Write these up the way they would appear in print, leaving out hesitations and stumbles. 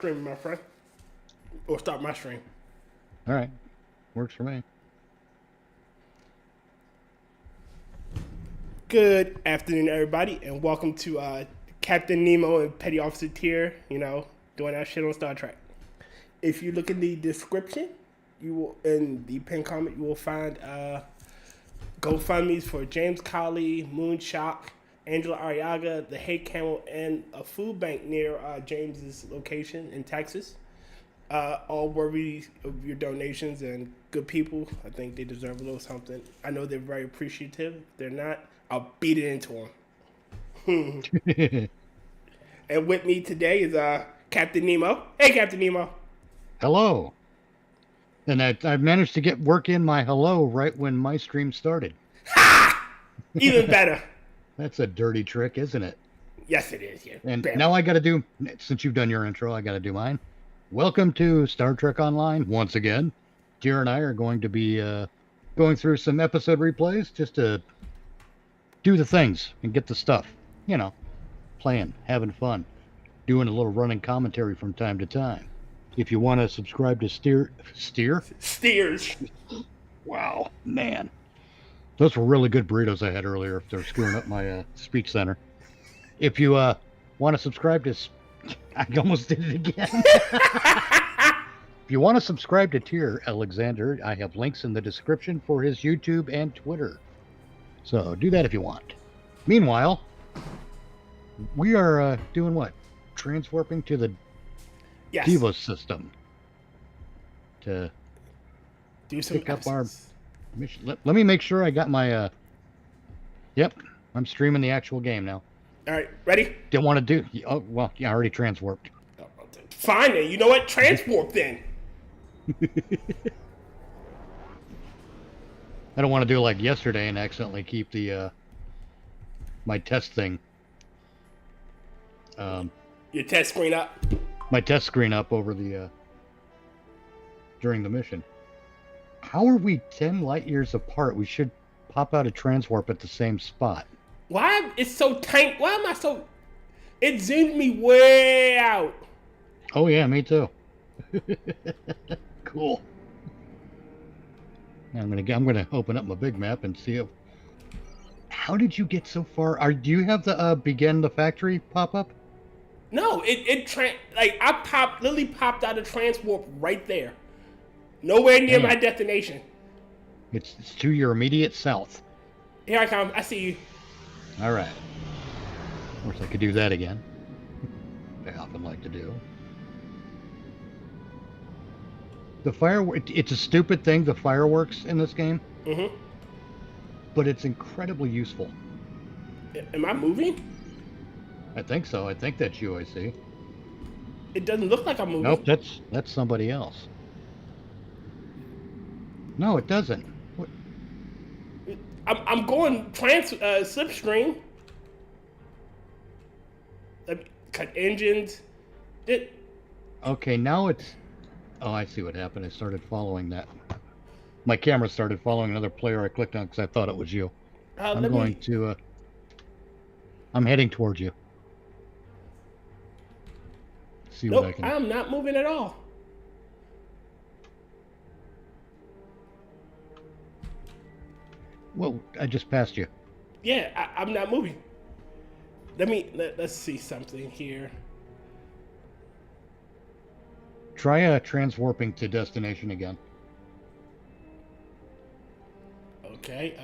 Stream, my friend. Or start my stream. All right. Works for me. Good afternoon, everybody, and welcome to Captain Nemo and Petty Officer Tier, doing that shit on Star Trek. If you look in the description, you will, in the pinned comment, you will find GoFundMe's for James Colley, Moonshock, Angela Arriaga, the Hay Camel, and a food bank near James's location in Texas. All worthy of your donations and good people. I think they deserve a little something. I know they're very appreciative. If they're not, I'll beat it into them. And with me today is Captain Nemo. Hey, Captain Nemo. Hello. And I managed to get work in my hello right when my stream started. Ha! Even better. That's a dirty trick, isn't it? Yes, it is. Yeah. And Bam. now I got to do, since you've done your intro, I got to do mine. Welcome to Star Trek Online once again. Dear and I are going to be going through some episode replays just to do the things and get the stuff. Playing, having fun, doing a little running commentary from time to time. If you want to subscribe to Steers. Wow, man. Those were really good burritos I had earlier if they're screwing up my speech center. If you want to subscribe to... I almost did it again. If you want to subscribe to Tier Alexander, I have links in the description for his YouTube and Twitter. So do that if you want. Meanwhile, we are doing what? Transwarping to the Diva system to do some pick up our mission. Let me make sure I got my... Yep, I'm streaming the actual game now. All right, ready? Didn't want to do... Oh, well, yeah, I already transwarped. Fine then. You know what? Transwarp then. I don't want to do like yesterday and accidentally keep the my test thing. Your test screen up. My test screen up over the during the mission. How are we 10 light years apart? We should pop out a transwarp at the same spot. Why it's so tight? Why am I so? It zoomed me way out. Oh yeah, me too. Cool. Now I'm gonna open up my big map and see if. How did you get so far? Do you have the begin the factory pop up? No, I literally popped out of transwarp right there, nowhere near my destination. It's to your immediate south. Here I come. I see you. All right. Of course, I could do that again. I often like to do. The it's a stupid thing, the fireworks in this game. Mm-hmm. But it's incredibly useful. Am I moving? I think so. I think that's you I see. It doesn't look like I'm moving. Nope, that's somebody else. No, it doesn't. What? I'm going slipstream. Cut engines. Okay, now it's... Oh, I see what happened. I started following that. My camera started following another player I clicked on because I thought it was you. I'm heading towards you. See what I can... I'm not moving at all. Well, I just passed you. Yeah, I'm not moving. Let's see something here. Try transwarping to destination again. Okay,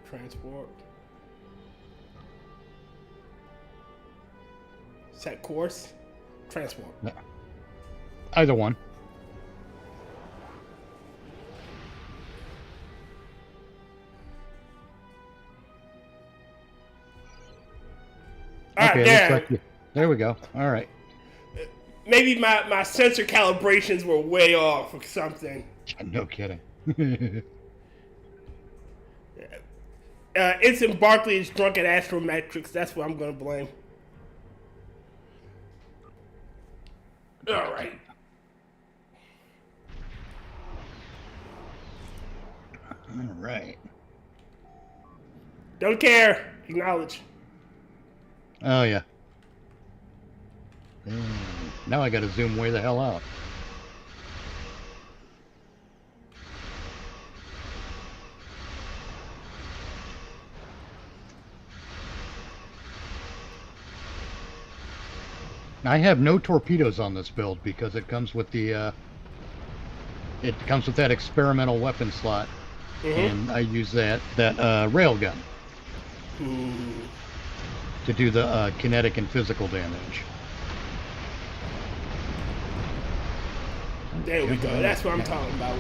transport. Set course. Transport. No. Either one. All right, there. There we go. All right. Maybe my sensor calibrations were way off or something. No kidding. Instant Barkley is drunk at astrometrics. That's what I'm going to blame. All right. All right. Don't care. Acknowledge. Oh, yeah. Now I gotta zoom way the hell out. I have no torpedoes on this build because it comes with the it comes with that experimental weapon slot, and I use that rail gun to do the kinetic and physical damage. There we go. That's what I'm talking about.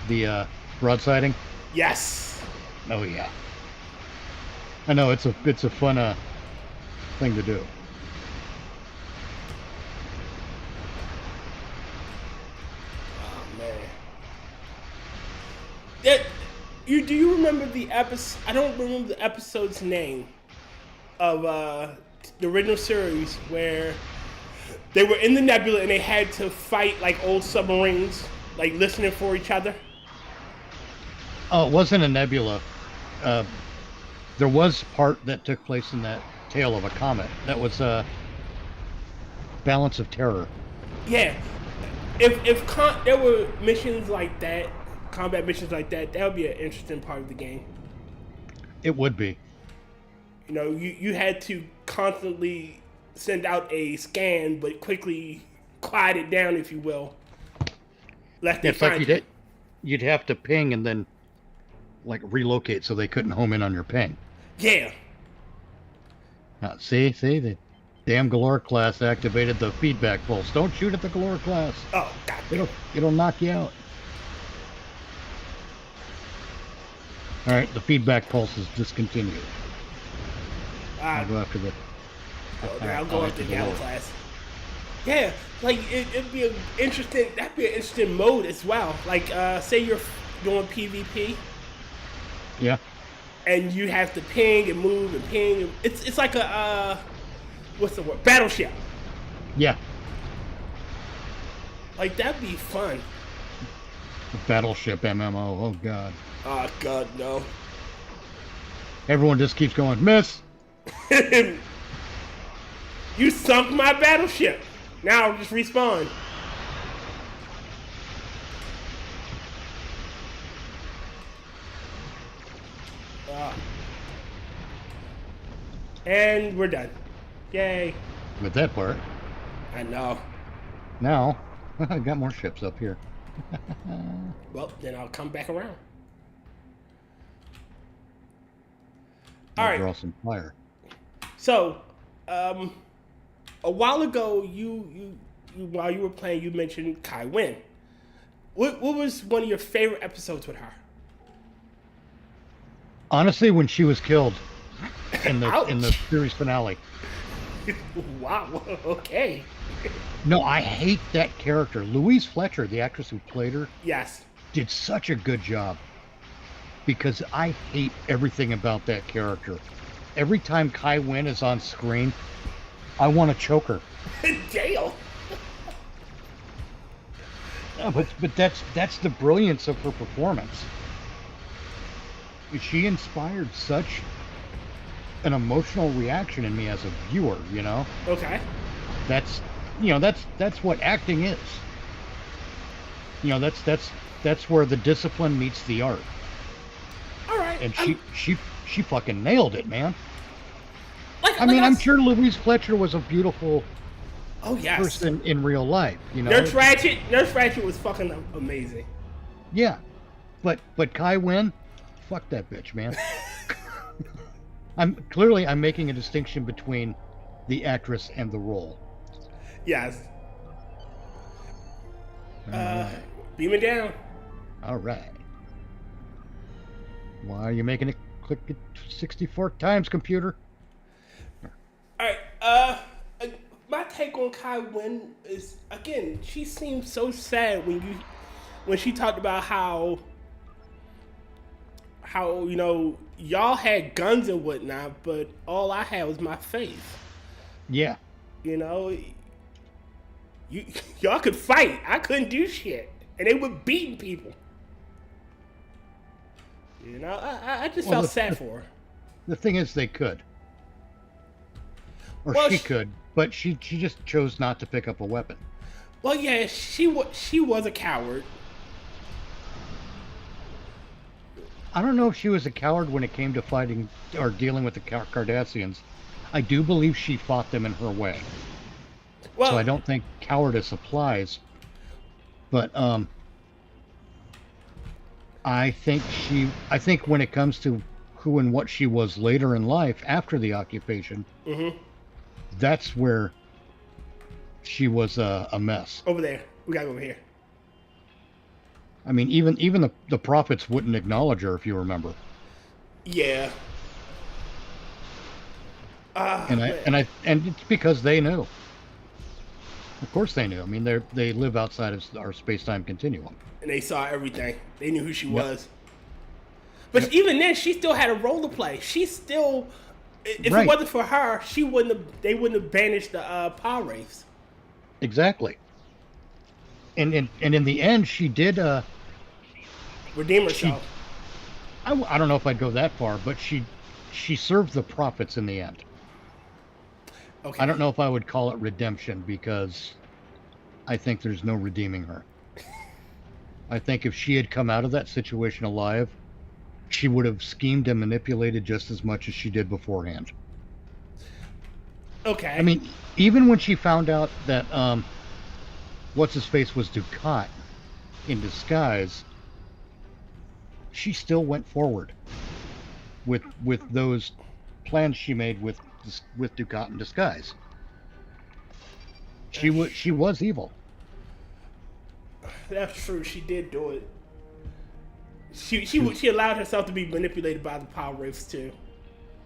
The broadsiding. Yes. Oh yeah. I know it's a fun thing to do. Do you remember the episode? I don't remember the episode's name of the original series where they were in the nebula and they had to fight like old submarines, like listening for each other. Oh, it wasn't a nebula. There was part that took place in that tail of a comet. That was Balance of Terror. Yeah, if there were missions like that. Combat missions like that would be an interesting part of the game. It would be. You know, you had to constantly send out a scan, but quickly quiet it down, if you will. It's like you'd have to ping and then like relocate so they couldn't home in on your ping. Yeah. See, the damn Galore class activated the feedback pulse. Don't shoot at the Galore class. Oh, God. It'll knock you out. All right, the feedback pulse is discontinued. I'll go after the. I'll go after the Galore class. Yeah, like it'd be an interesting. That'd be an interesting mode as well. Like, say you're doing PvP. Yeah. And you have to ping and move and ping. It's like a what's the word? Battleship. Yeah. Like that'd be fun. Battleship MMO. Oh God. Oh God, no. Everyone just keeps going, miss. You sunk my battleship. Now just respawn. And we're done. Yay. With that part. I know. Now, I got more ships up here. Well, then I'll come back around. All right. Draw some fire. So, a while ago, you while you were playing, you mentioned Kai Wynn. What was one of your favorite episodes with her? Honestly, when she was killed in the series finale. Wow. Okay. No, I hate that character. Louise Fletcher, the actress who played her, Yes. did such a good job. Because I hate everything about that character. Every time Kai Wynn is on screen, I want to choke her. Dale. Yeah, but that's the brilliance of her performance. She inspired such an emotional reaction in me as a viewer, you know? Okay. That's what acting is. That's where the discipline meets the art. All right. And she fucking nailed it, man. I mean, I'm sure Louise Fletcher was a beautiful person in real life, you know. Nurse Ratched was fucking amazing. Yeah, but Kai Wynn, fuck that bitch, man. I'm making a distinction between the actress and the role. Yes. Right. Beam it down. All right. Why are you making it click it 64 times, computer? All right. My take on Kai Wynn is, again, she seemed so sad when she talked about how you know y'all had guns and whatnot, but all I had was my faith. Yeah. You know, y'all could fight. I couldn't do shit, and they were beating people. You know, I just felt sad for her. The thing is, they could. Or she could, but she just chose not to pick up a weapon. Well, yeah, she was a coward. I don't know if she was a coward when it came to fighting or dealing with the Cardassians. I do believe she fought them in her way. Well, So I don't think cowardice applies. But I think when it comes to who and what she was later in life after the occupation, that's where she was a mess. Over there. We gotta go over here. I mean, even the prophets wouldn't acknowledge her, if you remember. Yeah. And it's because they knew. Of course they knew. I mean, they live outside of our space-time continuum. And they saw everything. They knew who she was. But even then, she still had a role to play. She still, if it wasn't for her, they wouldn't have banished the power wraiths. Exactly. And in the end, she did redeem herself. I don't know if I'd go that far, but she served the prophets in the end. Okay. I don't know if I would call it redemption, because I think there's no redeeming her. I think if she had come out of that situation alive, she would have schemed and manipulated just as much as she did beforehand. Okay. I mean, even when she found out that what's-his-face was Ducat in disguise, she still went forward with those plans she made with Ducat in disguise. She was evil. That's true. She did do it. She allowed herself to be manipulated by the power wraiths too.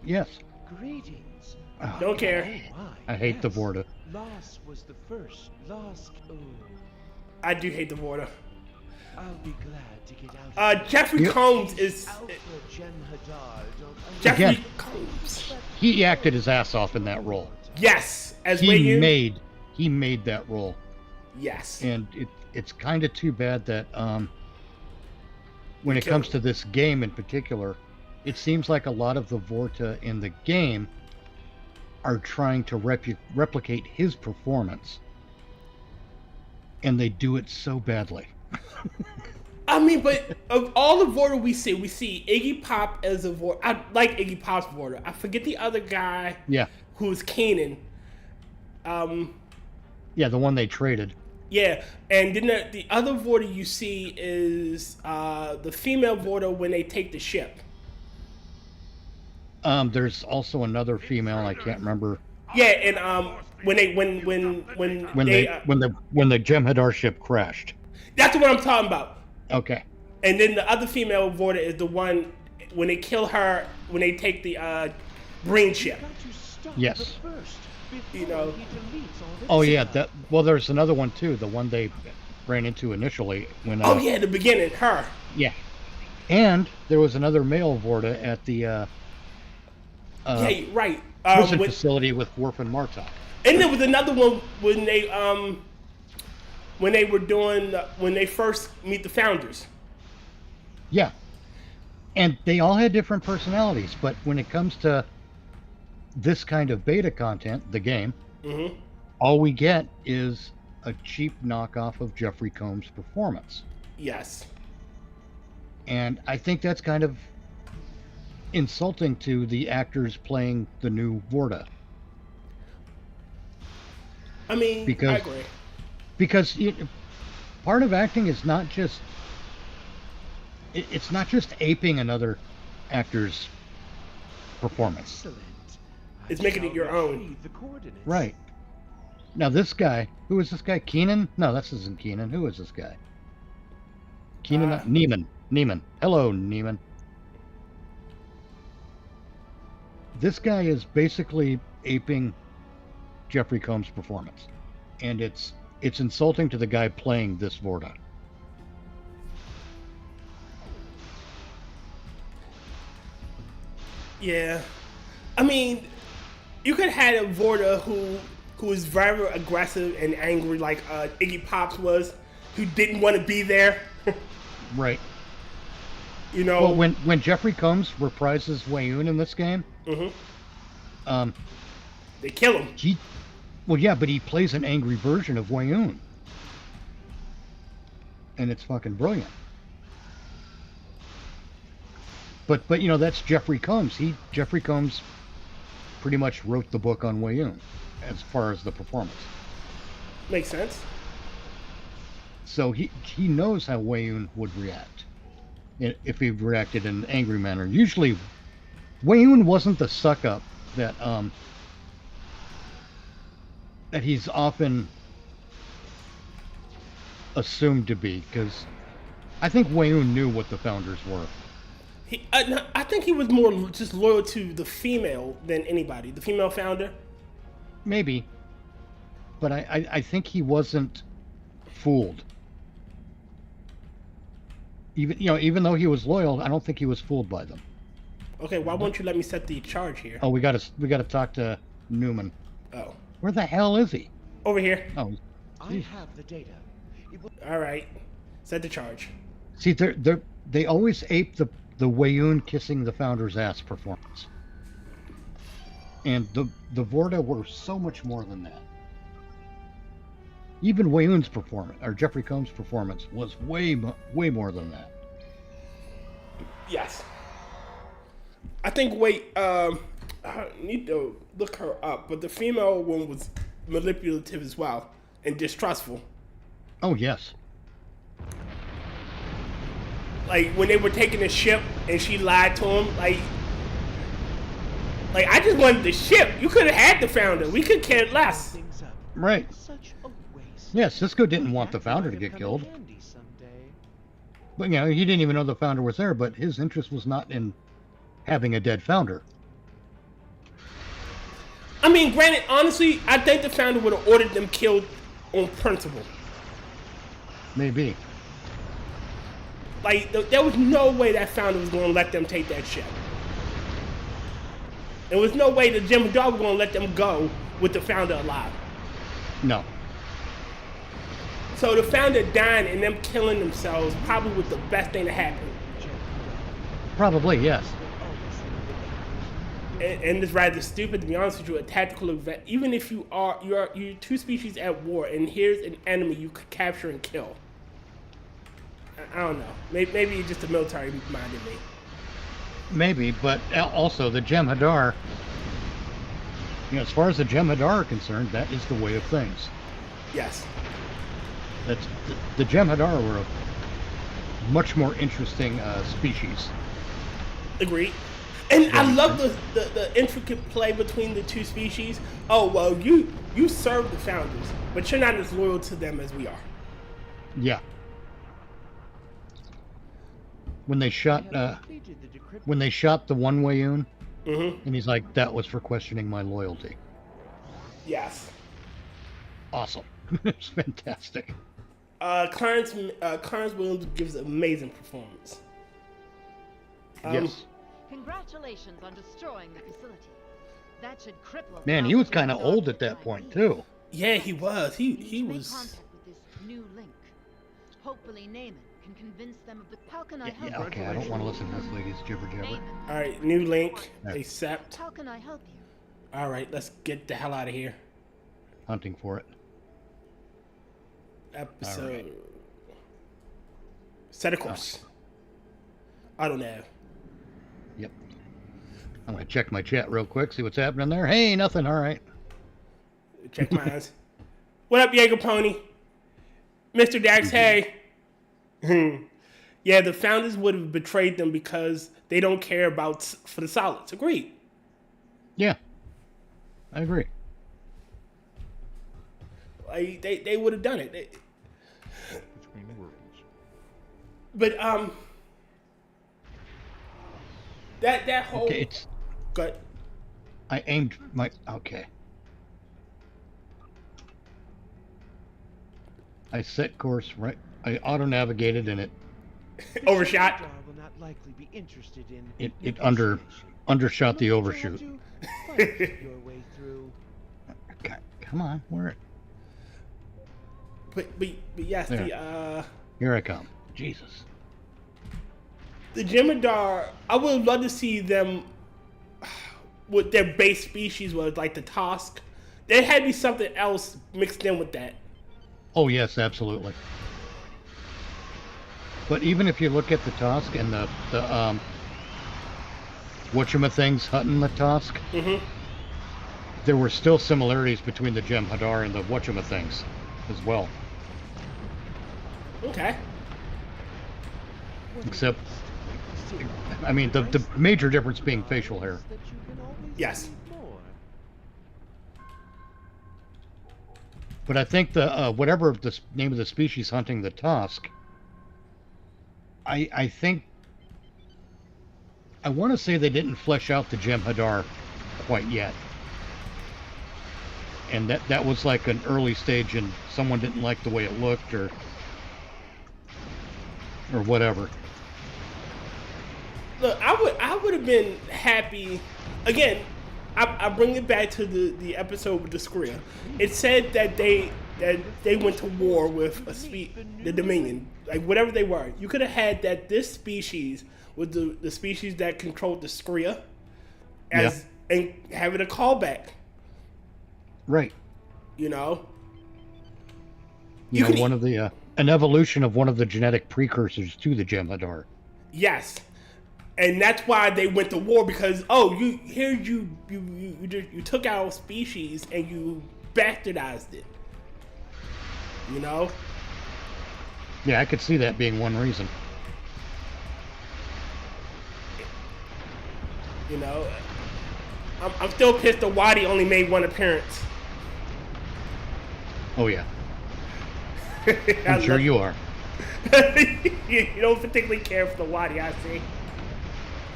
Yes. Greetings. Don't care. Oh I hate the Vorta. Lost was the first. Lost. Oh. I do hate the Vorta. I'll be glad to get out of Jeffrey Combs is Alpha Jem'Hadar, don't Jeffrey Again. Combs. He acted his ass off in that role. Yes, as He Wei-Yun. made that role. Yes. And it's kind of too bad that when it comes to this game in particular, it seems like a lot of the Vorta in the game are trying to replicate his performance, and they do it so badly. I mean, but of all the Vorta we see Iggy Pop as a Vorta. I like Iggy Pop's Vorta. I forget the other guy. Yeah. Who's Kanan. Yeah, the one they traded. Yeah, and then the other Vorta you see is the female Vorta when they take the ship. There's also another female, I can't remember. Yeah, and when the Jem'Hadar ship crashed. That's what I'm talking about. Okay. And then the other female Vorta is the one when they kill her when they take the green ship. Yes. You know. Oh yeah. There's another one too. The one they ran into initially when. Oh yeah, the beginning, her. Yeah. And there was another male Vorta at the. Yeah, right. Prison facility with Worf and Martok. And there was another one when they first meet the founders. Yeah. And they all had different personalities, but when it comes to this kind of beta content, the game, all we get is a cheap knockoff of Jeffrey Combs' performance. Yes. And I think that's kind of insulting to the actors playing the new Vorta. I mean, I agree. Because part of acting is not just... It's not just aping another actor's performance. Excellent. It's making it your own. Right. Now this guy, who is this guy? Keenan? No, this isn't Keenan. Who is this guy? Keenan? Neiman. Hello, Neiman. This guy is basically aping Jeffrey Combs' performance. And it's insulting to the guy playing this Vorta. Yeah. I mean, you could have had a Vorta who is very aggressive and angry like Iggy Pops was, who didn't want to be there. Right. You know, well, when Jeffrey Combs reprises Wei-Yun in this game, they kill him. Well, yeah, but he plays an angry version of Wayoon. And it's fucking brilliant. But that's Jeffrey Combs. Jeffrey Combs pretty much wrote the book on Wayoon as far as the performance. Makes sense. So he knows how Wayoon would react if he reacted in an angry manner. Usually, Wayoon wasn't the suck up that he's often assumed to be, because I think Wayoon knew what the founders were. I think he was more just loyal to the female than anybody. The female founder. Maybe, but I think he wasn't fooled. Even though he was loyal, I don't think he was fooled by them. Okay, why won't you let me set the charge here? Oh, we gotta talk to Newman. Oh, Where the hell is he? over here. Oh, I have the data. It will... All right, set the charge. see, they always ape the Wayoon kissing the founder's ass performance, and the Vorta were so much more than that. Even Wayoon's performance, or Jeffrey Combs' performance, was way more than that. Yes. I think. I need to look her up, but the female one was manipulative as well and distrustful. Oh yes. Like when they were taking the ship and she lied to him, like I just wanted the ship. You could have had the founder. We could care less. things up. Right. Such a waste. Yeah, Cisco didn't want the founder to get killed. But he didn't even know the founder was there, but his interest was not in having a dead founder. I mean, granted, honestly, I think the founder would have ordered them killed on principle. Maybe. Like, there was no way that founder was going to let them take that ship. There was no way that Jim Hadar was going to let them go with the founder alive. No. So the founder dying and them killing themselves probably was the best thing to happen. Probably, yes. And it's rather stupid, to be honest with you, a tactical event. Even if you're two species at war, and here's an enemy you could capture and kill. I don't know. Maybe it's just a military minded me. Maybe, but also the Gem Hadar. As far as the Gem Hadar are concerned, that is the way of things. Yes. That's the Gem Hadar were a much more interesting species. Agreed. And I love the intricate play between the two species. Oh, well, you serve the founders, but you're not as loyal to them as we are. Yeah. When they shot the one Wayoon, and he's like, that was for questioning my loyalty. Yes. Awesome. It's fantastic. Clarence Williams gives an amazing performance. Yes. Congratulations on destroying the facility. That should cripple. Man, he was kind of old at that point too. Yeah, he was. He Make was. contact with this new link. Hopefully, Naaman can convince them of the. How can I help Yeah, you? okay, I don't want to listen to this lady's jibber jabber. Naaman. All right, new link. Yeah. Accept. How can I help you? All right, let's get the hell out of here. Hunting for it. Episode. All right. Set a course. I don't know. Yep. I'm gonna check my chat real quick, see what's happening there. Hey, nothing. All right. Check my eyes. What up, Jaeger Pony? Mr. Dax, hey. Yeah, the founders would have betrayed them because they don't care for the solids. Agreed. Yeah, I agree. Like they would have done it. But that whole. Okay, it's. Good. I aimed my. Okay. I set course right. I auto navigated and it Overshot. Will not likely be interested in it undershot the overshoot. your way through. Okay, come on, where? But yes, There. Here I come. Jesus. The Jem'Hadar, I would love to see them what their base species was, like the Tosk, there had to be something else mixed in with that. Oh yes, absolutely. But even if you look at the Tusk and the whatchamathings hunting the Tusk, there were still similarities between the Jem'Hadar and the whatchamathings as well. Okay. Except, I mean, the major difference being facial hair. Yes. But I think the whatever the name of the species hunting the Tusk, I think I want to say they didn't flesh out the Jem'Hadar quite yet, and that was like an early stage, and someone didn't like the way it looked, or whatever. Look, I would have been happy. Again, I bring it back to the episode with the Skria. It said that they went to war with the Dominion, like whatever they were. You could have had that this species was the species that controlled the Skria, and have it a callback. Right. You know. You know, one of the an evolution of one of the genetic precursors to the Jem'Hadar. Yes. And that's why they went to war, because you took our species and you bastardized it. You know? Yeah, I could see that being one reason. You know, I'm still pissed that Wadi only made one appearance. Oh yeah. I'm sure you are. You don't particularly care for the Wadi, I see.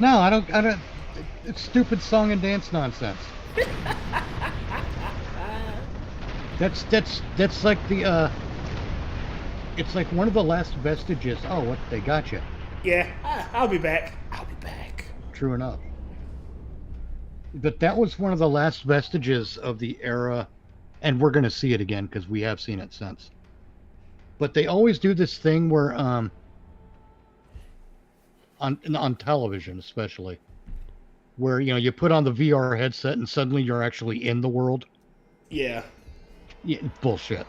No, I don't. It's stupid song and dance nonsense. That's like the it's like one of the last vestiges. Oh, what, they got you. Yeah, I'll be back. True enough. But that was one of the last vestiges of the era, and we're going to see it again because we have seen it since. But they always do this thing where on television especially, where you put on the VR headset and suddenly you're actually in the world. Yeah, bullshit.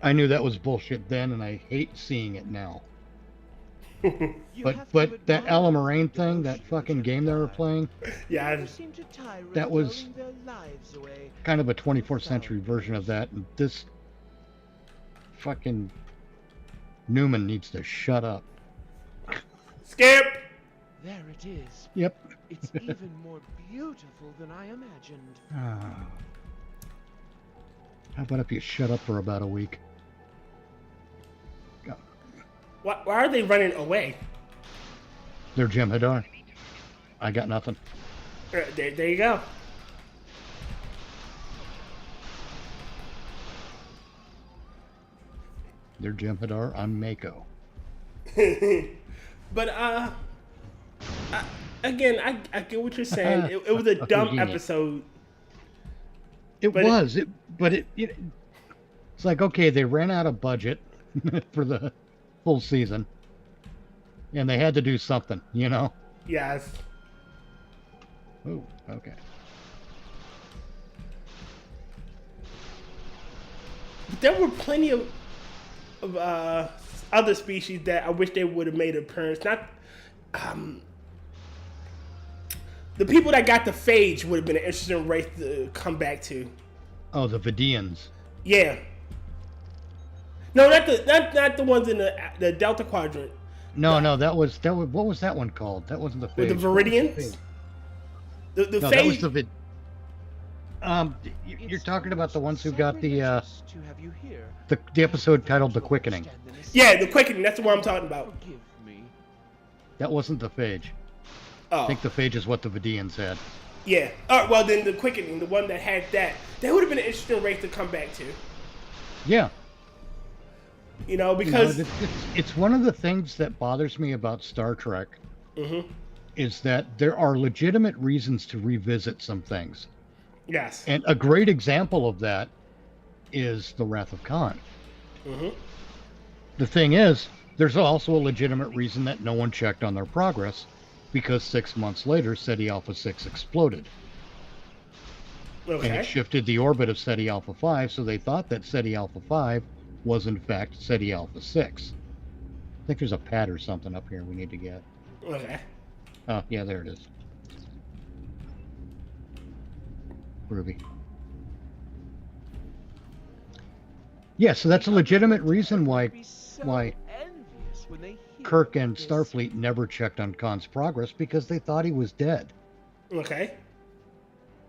I knew that was bullshit then, and I hate seeing it now. but that Alamarain thing, that fucking game they were playing, that was kind of a 24th century version of that, and this fucking Newman needs to shut up. Skip! There it is. Yep. It's even more beautiful than I imagined. How about if you shut up for about a week? Go. Why are they running away? They're Jem'Hadar. I got nothing. There you go. They're Jem'Hadar. I'm Mako. But again, I get what you're saying. It was a dumb episode. It's like, okay, they ran out of budget for the full season, and they had to do something, Yes. Oh, okay. But there were plenty of other species that I wish they would have made an appearance. Not the people that got the phage would have been an interesting race to come back to. Oh, the Vidians. Yeah. No, not the ones in the Delta Quadrant. No, that was what was that one called? That wasn't the phage. With the Viridians. The no, phage. That was the you're talking about the ones who got the episode titled "The Quickening." Yeah, the Quickening. That's what I'm talking about. That wasn't the phage. Oh. I think the phage is what the Vidians had. Yeah. All right. Well, then the Quickening, the one that had that would have been an interesting race to come back to. Yeah. Because it's one of the things that bothers me about Star Trek. Mm-hmm. Is that there are legitimate reasons to revisit some things. Yes. And a great example of that is the Wrath of Khan. Mm-hmm. The thing is, there's also a legitimate reason that no one checked on their progress, because 6 months later, SETI Alpha 6 exploded. And Okay. it shifted the orbit of SETI Alpha 5, so they thought that SETI Alpha 5 was in fact SETI Alpha 6. I think there's a pad or something up here we need to get. Okay. Oh, yeah, there it is. Ruby. Yeah, so that's a legitimate reason why Be so why envious when they hear Kirk and this. Starfleet never checked on Khan's progress, because they thought he was dead. Okay.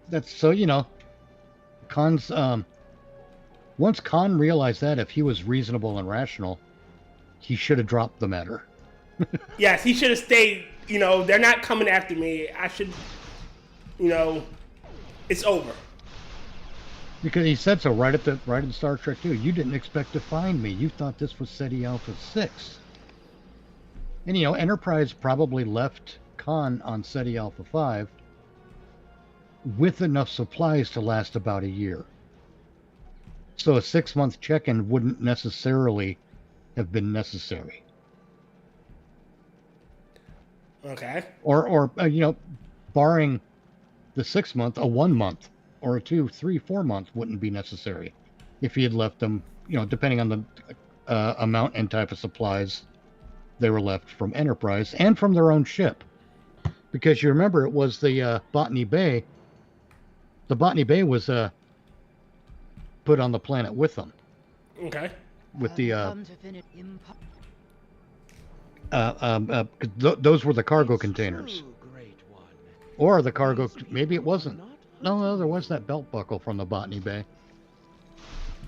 That's so, Khan's once Khan realized that if he was reasonable and rational, he should have dropped the matter. Yes, he should have stayed. They're not coming after me. I should. It's over. Because he said so right in Star Trek 2. You didn't expect to find me. You thought this was SETI Alpha 6. And Enterprise probably left Khan on SETI Alpha 5 with enough supplies to last about a year. So a 6-month check-in wouldn't necessarily have been necessary. Okay. Or barring the 6 month, a 1 month or a 2, 3, 4 month wouldn't be necessary if he had left them, depending on the amount and type of supplies they were left from Enterprise and from their own ship. Because you remember, it was the Botany Bay. The Botany Bay was put on the planet with them. Okay. With the Come to finish those were the cargo containers, True, great one. or the cargo. Maybe it These wasn't. people are not No, there was that belt buckle from the Botany Bay.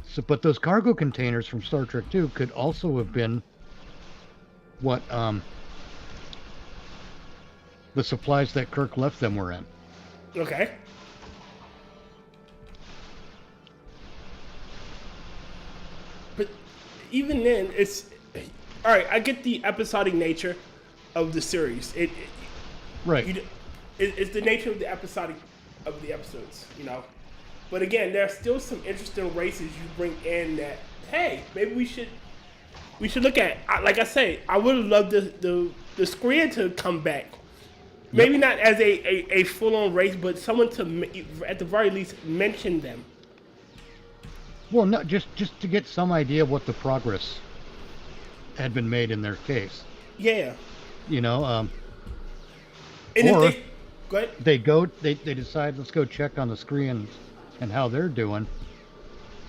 So, but those cargo containers from Star Trek 2 could also have been what the supplies that Kirk left them were in. Okay. But even then, it's all right. I get the episodic nature of the series. Right. It's the nature of the episodic of the episodes, But again, there are still some interesting races you bring in that, hey, maybe we should look at. Like I say, I would have loved the Skria to come back. Maybe not as a full-on race, but someone to, at the very least, mention them. Well, no, just to get some idea of what the progress had been made in their case. Yeah. And And or if they, go ahead. they decide, let's go check on the Skreans and how they're doing.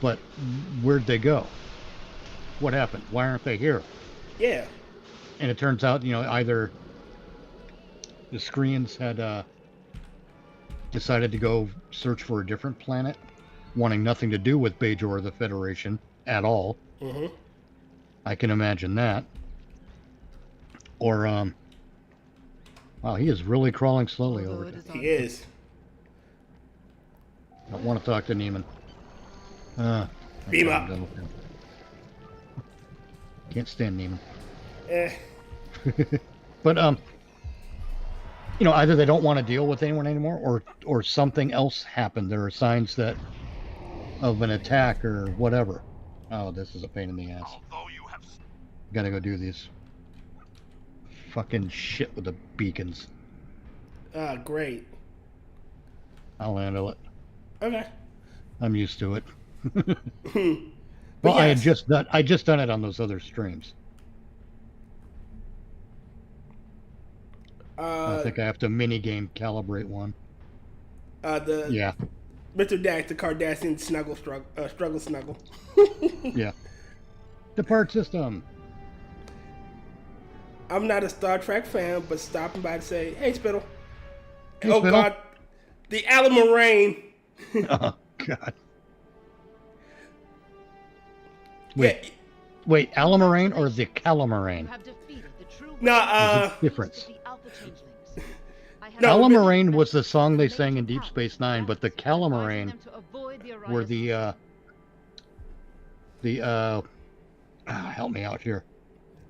But where'd they go? What happened? Why aren't they here? Yeah. And it turns out, either the Skreans had decided to go search for a different planet, wanting nothing to do with Bajor or the Federation at all. Mm-hmm. I can imagine that. Or, wow, he is really crawling slowly over here. He is. I don't want to talk to Neiman. Beam I'm up. done with him. Can't stand Neiman. Eh. But either they don't want to deal with anyone anymore, or something else happened. There are signs of an attack or whatever. Oh, this is a pain in the ass. Gotta go do these. Fucking shit with the beacons. Great. I'll handle it. Okay. I'm used to it. But Well, yes. I just done it on those other streams. I think I have to mini game calibrate one. Yeah, Mr. Dash, the Cardassian struggle. yeah. Depart system. I'm not a Star Trek fan, but stopping by to say, hey, Spittle. Hey, Oh, Spittle. God. The Alamarine. Oh God. Yeah. Wait, Alamarine or the Calamarain? You have defeated the true No, Difference. of the Alpha Changelings. I have No, Calamarain was the song they sang in Deep Space Nine, but the Calamarain them to avoid the were arrival help me out here.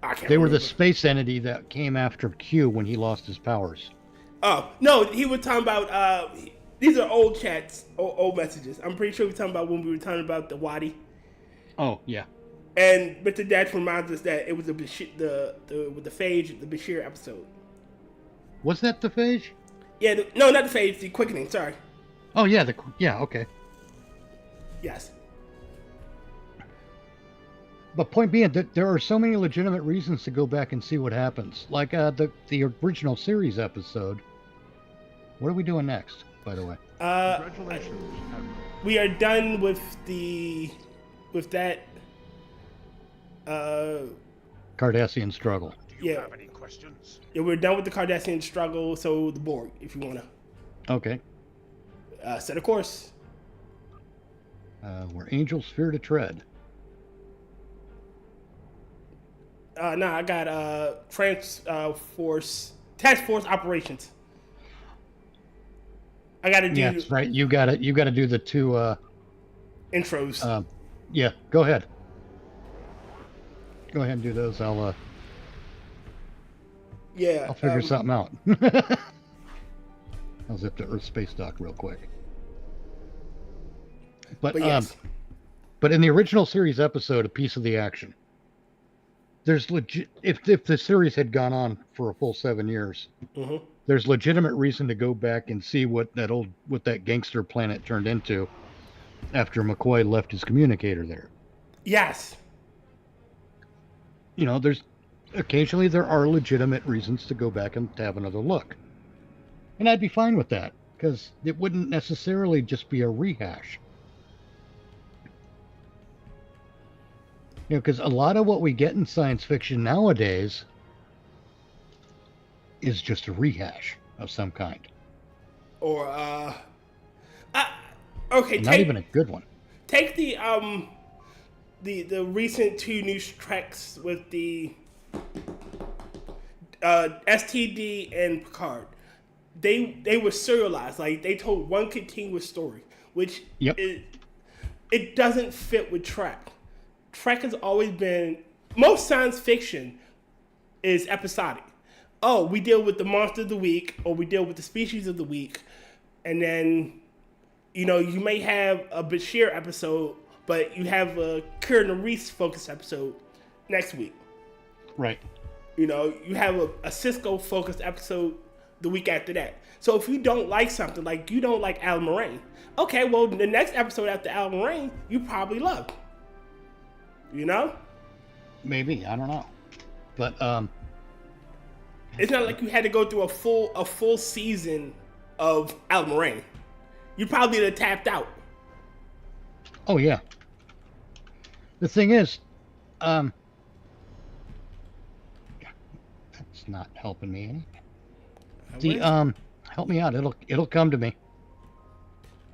I can't They were the remember. space entity that came after Q when he lost his powers. Oh, no, he was talking about, these are old chats, old messages. I'm pretty sure we were talking about when we were talking about the Wadi. Oh yeah. And Mr. Dash reminds us that it was with the Phage, the Bashir episode. Was that the phage? Yeah, no, not the Phage, the Quickening, sorry. Oh yeah, yeah, okay. Yes. But point being that there are so many legitimate reasons to go back and see what happens. Like the original series episode. What are we doing next, by the way? Congratulations, Admiral. We are done with that. Cardassian struggle. Do you Yeah. have any questions? Yeah, we're done with the Cardassian struggle. So the Borg, if you wanna Okay. set a course. Where angels fear to tread. No, I got task force operations. I gotta do Yes, right. You got to do the two. intros. Yeah. Go ahead. Go ahead and do those. I'll Yeah. figure something out. I'll zip to Earth Space Dock real quick. But yes. but in the original series episode, A Piece of the Action, there's legit. If the series had gone on for a full 7 years, Mhm. there's legitimate reason to go back and see what that gangster planet turned into after McCoy left his communicator there. Yes. You know, there's occasionally there are legitimate reasons to go back and to have another look. And I'd be fine with that, because it wouldn't necessarily just be a rehash. You know, because a lot of what we get in science fiction nowadays is just a rehash of some kind. Or okay. And not even a good one. Take the recent 2 new treks with the STD and Picard. They were serialized. Like, they told one continuous story, which Yep. it doesn't fit with Trek. Trek has always been, most science fiction is episodic. Oh, we deal with the monster of the week, or we deal with the species of the week, and then, you know, you may have a Bashir episode, but you have a Kieran Reese focused episode next week. Right. You know, you have a Cisco focused episode the week after that. So if you don't like something, like you don't like Alan Moraine, okay, well, the next episode after Alan Moraine, you probably love. You know? Maybe, I don't know. But It's not like you had to go through a full season of Alan Moraine. You probably would have tapped out. oh yeah. The thing is, that's not helping me any. Help me out. It'll come to me.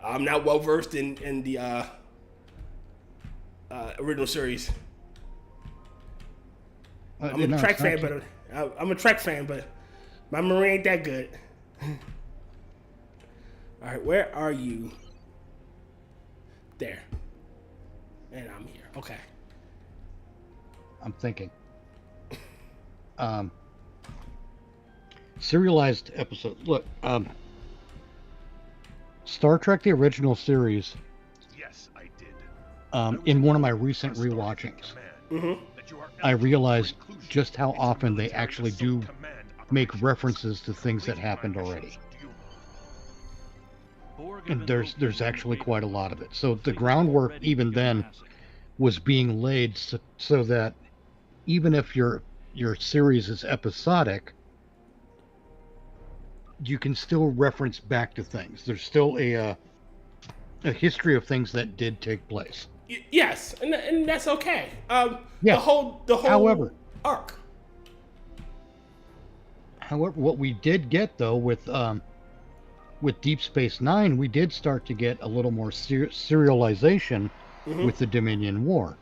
I'm not well versed in the original series. I'm a Trek fan, but I'm a Trek fan, but my memory ain't that good. All right, where are you? There. And I'm here. Okay. I'm thinking. Serialized episode. Look, Star Trek: The Original Series. Yes, I did. In one of my recent rewatchings, I realized just how often they actually do make references to things that happened already. And there's actually quite a lot of it. So the groundwork even then was being laid so that even if your series is episodic, you can still reference back to things. There's still a history of things that did take place. Yes, and that's okay. Yeah. The whole arc. However, what we did get though with Deep Space Nine, we did start to get a little more serialization with the Dominion War,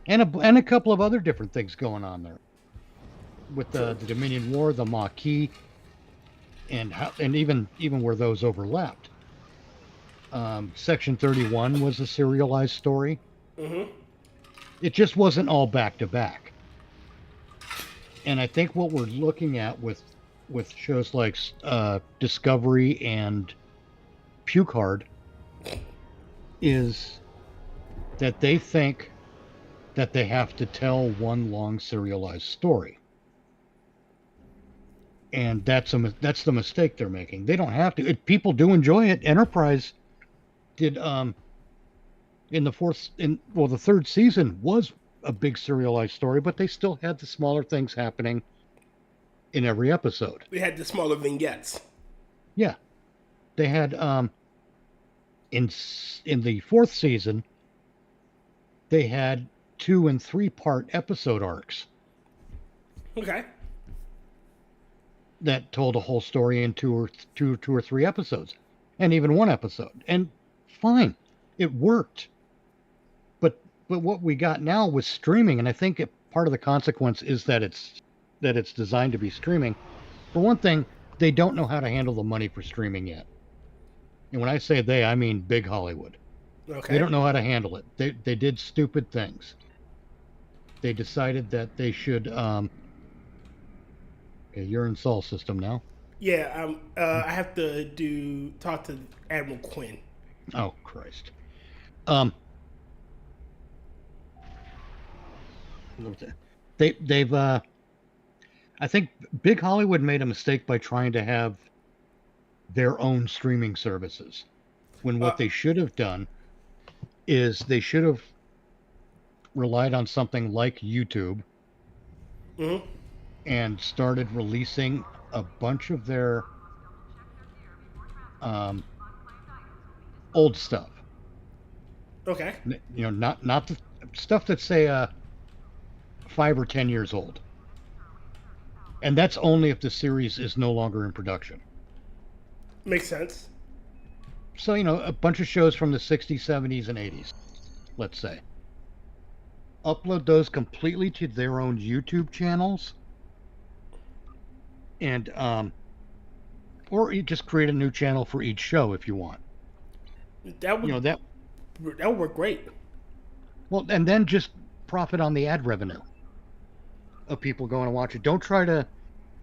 and a couple of other different things going on there with the Dominion War, the Maquis, and even where those overlapped. Section 31 was a serialized story. It just wasn't all back to back. And I think what we're looking at with shows like Discovery and Pucard is that they think that they have to tell one long serialized story. And that's the mistake they're making. They don't have to. People do enjoy it. Enterprise did in the third season was a big serialized story, but they still had the smaller things happening in every episode. We had the smaller vignettes. Yeah, they had in the fourth season they had 2 and 3 part episode arcs Okay. that told a whole story in two or three episodes, and even one episode, and fine, it worked. But what we got now with streaming, and I think part of the consequence is that it's designed to be streaming. For one thing, they don't know how to handle the money for streaming yet. And when I say they, I mean big Hollywood. Okay. They don't know how to handle it. They did stupid things. They decided that they should. Okay, you're in Sol system now. Yeah. I have to talk to Admiral Quinn. Oh Christ. They've I think big Hollywood made a mistake by trying to have their own streaming services, when what they should have done is they should have relied on something like YouTube and started releasing a bunch of their old stuff. Okay. You know, not the stuff that's say 5 or 10 years old, and that's only if the series is no longer in production. Makes sense. So, you know, a bunch of shows from the 60s, 70s, and 80s, let's say. Upload those completely to their own YouTube channels, and or you just create a new channel for each show if you want. That would, that would work great. Well, and then just profit on the ad revenue of people going to watch it. Don't try to,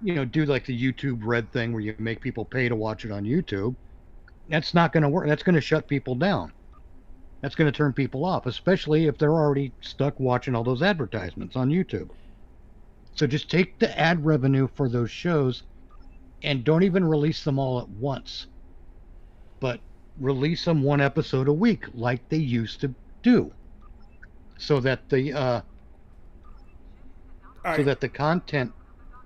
you know, do like the YouTube Red thing where you make people pay to watch it on YouTube. That's not going to work. That's going to shut people down. That's going to turn people off, especially if they're already stuck watching all those advertisements on YouTube. So just take the ad revenue for those shows and don't even release them all at once, but release them one episode a week like they used to do, so that the the content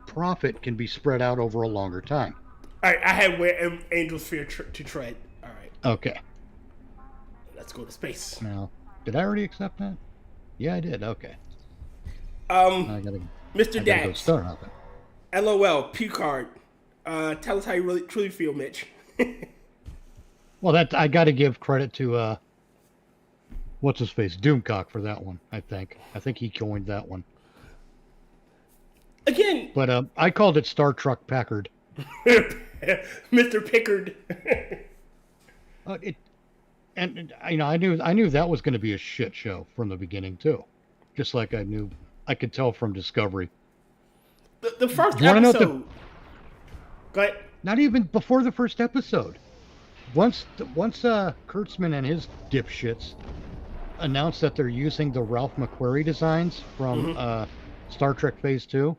profit can be spread out over a longer time. All right, I have Where Angels Fear to Tread. All right. Okay. Let's go to space. Now, did I already accept that? Yeah, I did. Okay. Mr. Dax. Go star hopping. LOL. P-card. Tell us how you really truly feel, Mitch. Well, I got to give credit to what's his face, Doomcock, for that one. I think he coined that one. Again. But I called it Star Trek Packard. Mr. Pickard. And you know, I knew that was going to be a shit show from the beginning too, just like I could tell from Discovery. The first episode. Go ahead. Not even before the first episode. Once Kurtzman and his dipshits announced that they're using the Ralph McQuarrie designs from Star Trek Phase 2.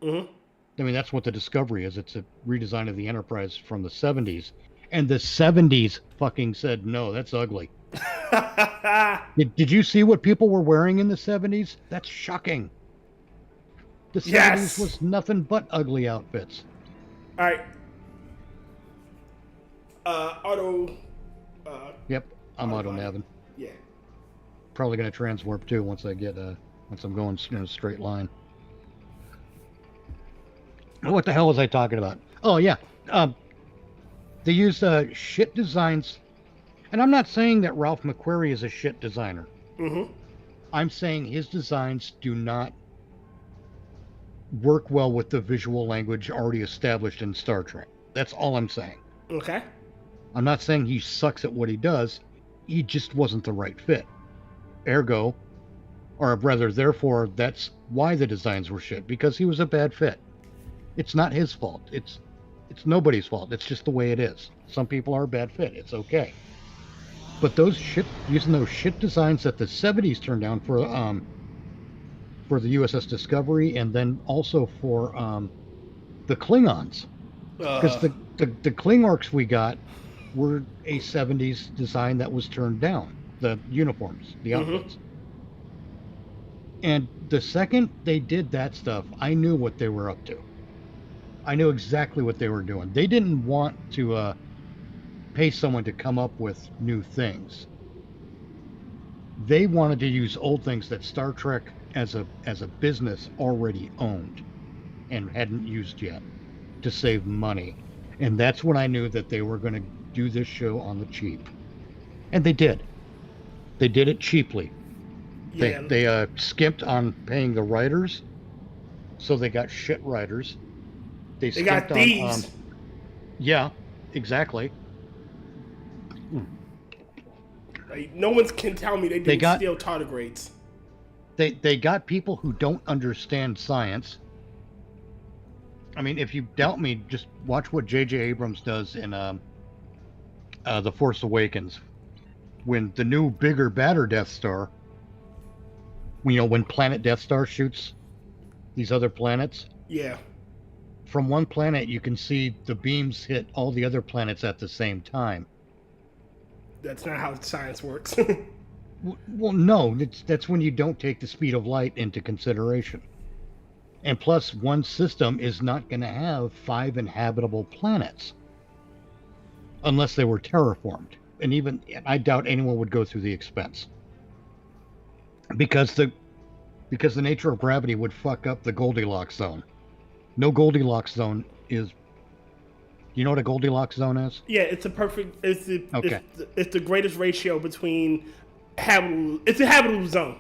I mean, that's what the Discovery is. It's a redesign of the Enterprise from the 70s. And the 70s fucking said, no, that's ugly. Did you see what people were wearing in the 70s? That's shocking. The 70s was nothing but ugly outfits. All right. Auto. Yep, I'm auto navin. Yeah. Probably gonna transwarp too once I get once I'm going in a straight line. What the hell was I talking about? Oh yeah, they use shit designs, and I'm not saying that Ralph McQuarrie is a shit designer. I'm saying his designs do not work well with the visual language already established in Star Trek. That's all I'm saying. Okay. I'm not saying he sucks at what he does. He just wasn't the right fit. Ergo, or rather, therefore, that's why the designs were shit, because he was a bad fit. It's not his fault. It's nobody's fault. It's just the way it is. Some people are a bad fit. It's okay. But using those shit designs that the 70s turned down for the USS Discovery, and then also for the Klingons, because the Klingorks we got were a 70s design that was turned down. The uniforms, the outfits. And the second they did that stuff, I knew what they were up to. I knew exactly what they were doing. They didn't want to pay someone to come up with new things. They wanted to use old things that Star Trek as a business already owned and hadn't used yet to save money. And that's when I knew that they were going to do this show on the cheap. And they did. They did it cheaply. Yeah. They skimped on paying the writers, so they got shit writers. They got skimped thieves. Yeah, exactly. Like, no one can tell me they didn't steal tardigrades. They got people who don't understand science. I mean, if you doubt me, just watch what J.J. Abrams does in The Force Awakens. When the new, bigger, badder Death Star, when Planet Death Star shoots these other planets. Yeah. From one planet, you can see the beams hit all the other planets at the same time. That's not how science works. Well, no, that's when you don't take the speed of light into consideration. And plus, one system is not going to have 5 inhabitable planets unless they were terraformed. And even I doubt anyone would go through the expense, because the nature of gravity would fuck up the Goldilocks zone. No Goldilocks zone is. You know what a Goldilocks zone is? Yeah, it's a perfect. It's the greatest ratio between habitable. It's a habitable zone.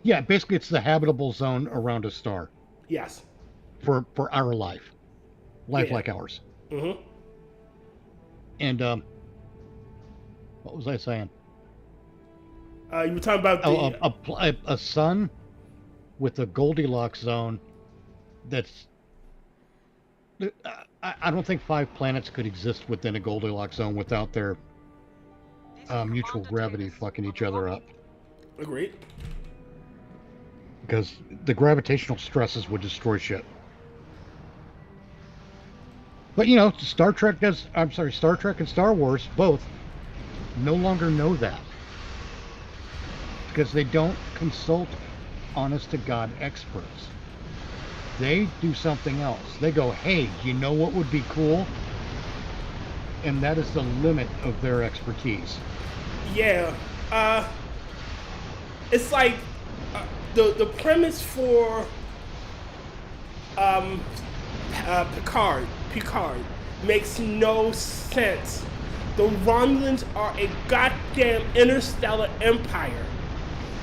Yeah, basically, it's the habitable zone around a star. Yes. For our life like ours. Mm-hmm. And what was I saying? You were talking about a sun with a Goldilocks zone. That's. I don't think 5 planets could exist within a Goldilocks zone without their mutual gravity fucking each other up. Agreed. Because the gravitational stresses would destroy shit. But Star Trek and Star Wars both no longer know that. Because they don't consult honest to God experts. They do something else. They go, hey, you know what would be cool? And that is the limit of their expertise. Yeah. It's like the premise for Picard makes no sense. The Romulans are a goddamn interstellar empire.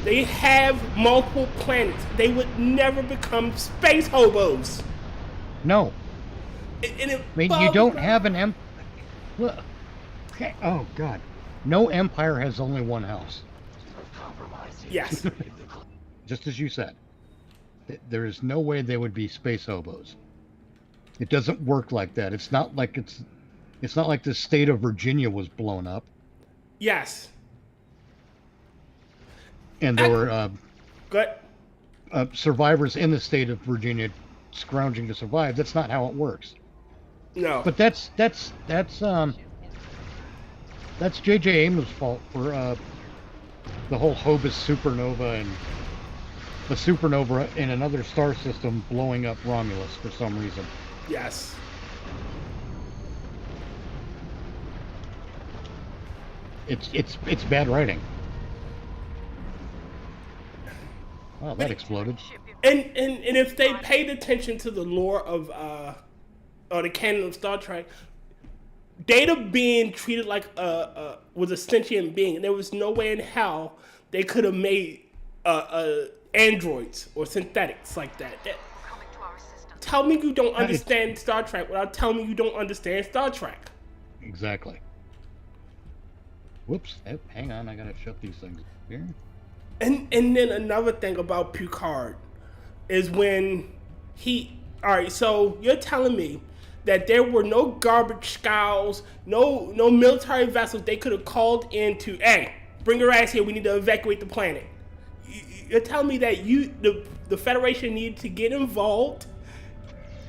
They have multiple planets. They would never become space hobos. No. I mean, you don't have an empire. Oh, God. No empire has only one house. Yes. Just as you said. There is no way they would be space hobos. It doesn't work like that. It's not like the state of Virginia was blown up. Yes. And there were good survivors in the state of Virginia scrounging to survive. That's not how it works. No. But that's J.J. Abrams' fault for the whole Hobus supernova and the supernova in another star system blowing up Romulus for some reason. Yes. It's bad writing. Oh, that exploded. And if they paid attention to the lore of or the canon of Star Trek, Data being treated like was a sentient being. There was no way in hell they could have made androids or synthetics like that. Tell me you don't understand Star Trek without telling me you don't understand Star Trek. Exactly. Whoops. Hang on, I gotta shut these things here. And then another thing about Picard is when alright, so you're telling me that there were no garbage scows, no military vessels they could have called in to, hey, bring your ass here, we need to evacuate the planet. You're telling me that the Federation needed to get involved,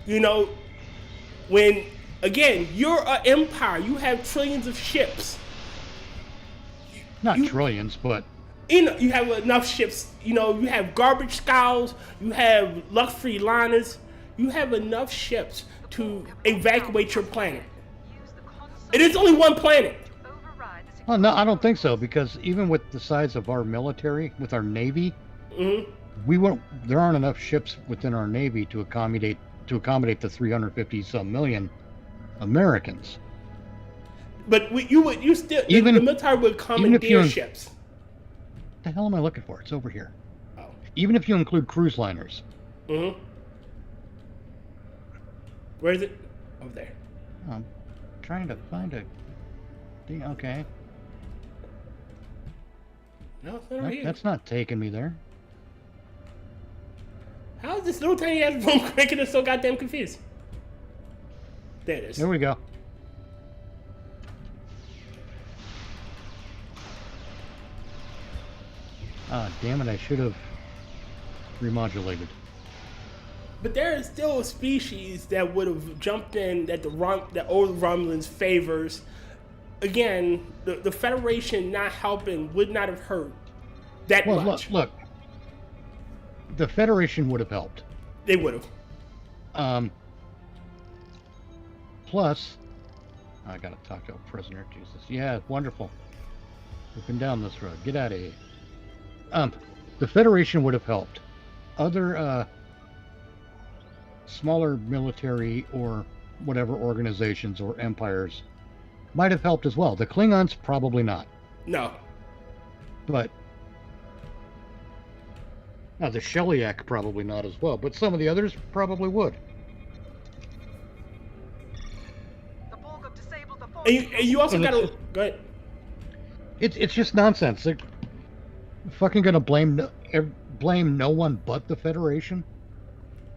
when Again, you're an empire. You have trillions of ships. Not trillions, but You have enough ships. You have garbage scows. You have luxury liners. You have enough ships to evacuate your planet. It is only one planet. well, no, I don't think so, because even with the size of our military, with our navy, there aren't enough ships within our navy to accommodate the 350 some million Americans. But the military would commandeer ships. What the hell am I looking for? It's over here. Oh. Even if you include cruise liners. Mm-hmm. Where is it? Over there. I'm trying to find a thing. Okay. No, it's not over here. That's not taking me there. How is this little tiny ass room making us so goddamn confused? There it is. There we go. Ah, damn it, I should have remodulated. But there is still a species that would have jumped in that old Romulans favors. Again, the Federation not helping would not have hurt that much. Look. The Federation would have helped. They would have. Plus, I gotta talk to a prisoner. Jesus. Yeah, wonderful. We've been down this road. Get out of here. The Federation would have helped. Other, smaller military or whatever organizations or empires might have helped as well. The Klingons, probably not. No. But now the Shellyak, probably not as well. But some of the others probably would. And you also gotta go ahead. It's just nonsense. They're fucking gonna blame no one but the Federation.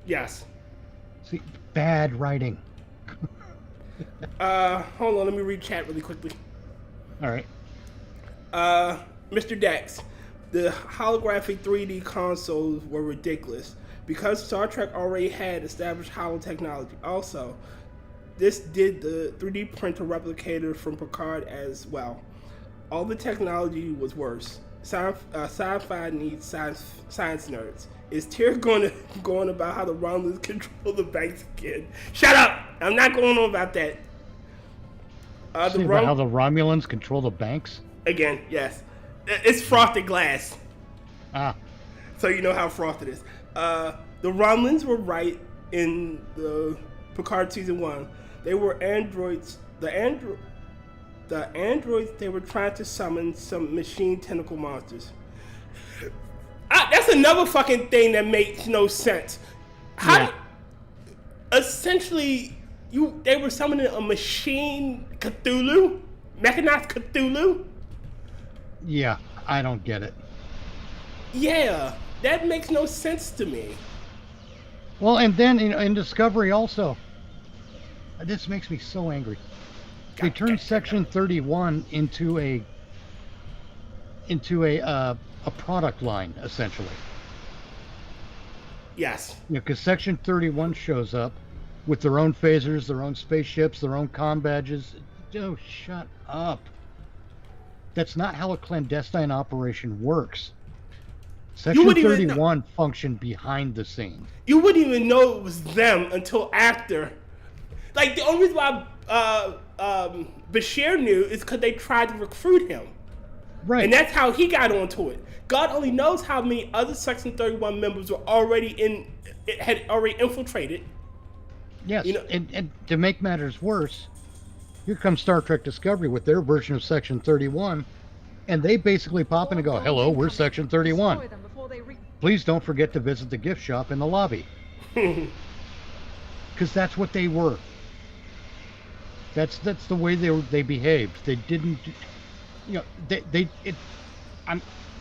Yes. See, bad writing. Hold on, let me read chat really quickly. All right. Mr. Dex, the holographic 3D consoles were ridiculous because Star Trek already had established holo technology. Also, this did the 3D printer replicator from Picard as well. All the technology was worse. Sci-fi needs science nerds. Is Tyr going about how the Romulans control the banks again? Shut up! I'm not going on about that. About how the Romulans control the banks? Again, yes. It's frosted glass. Ah. So you know how frosted it is. The Romulans were right in the Picard season 1. They were androids. The androids, they were trying to summon some machine tentacle monsters. That's another fucking thing that makes no sense. Essentially, they were summoning a machine Cthulhu? Mechanized Cthulhu? Yeah, I don't get it. Yeah, that makes no sense to me. Well, and then in Discovery also, this makes me so angry. They turned Section 31 into a product line, essentially. Yes. Because Section 31 shows up with their own phasers, their own spaceships, their own comm badges. Oh, shut up. That's not how a clandestine operation works. Section 31 functioned behind the scenes. You wouldn't even know it was them until after. Like, the only reason why Bashir knew is because they tried to recruit him. Right. And that's how he got onto it. God only knows how many other Section 31 members were had already infiltrated. Yes, and to make matters worse, here comes Star Trek Discovery with their version of Section 31, and they basically pop in and go, "Hello, we're Section 31. Please don't forget to visit the gift shop in the lobby." Because that's what they were. That's the way they behaved. They didn't,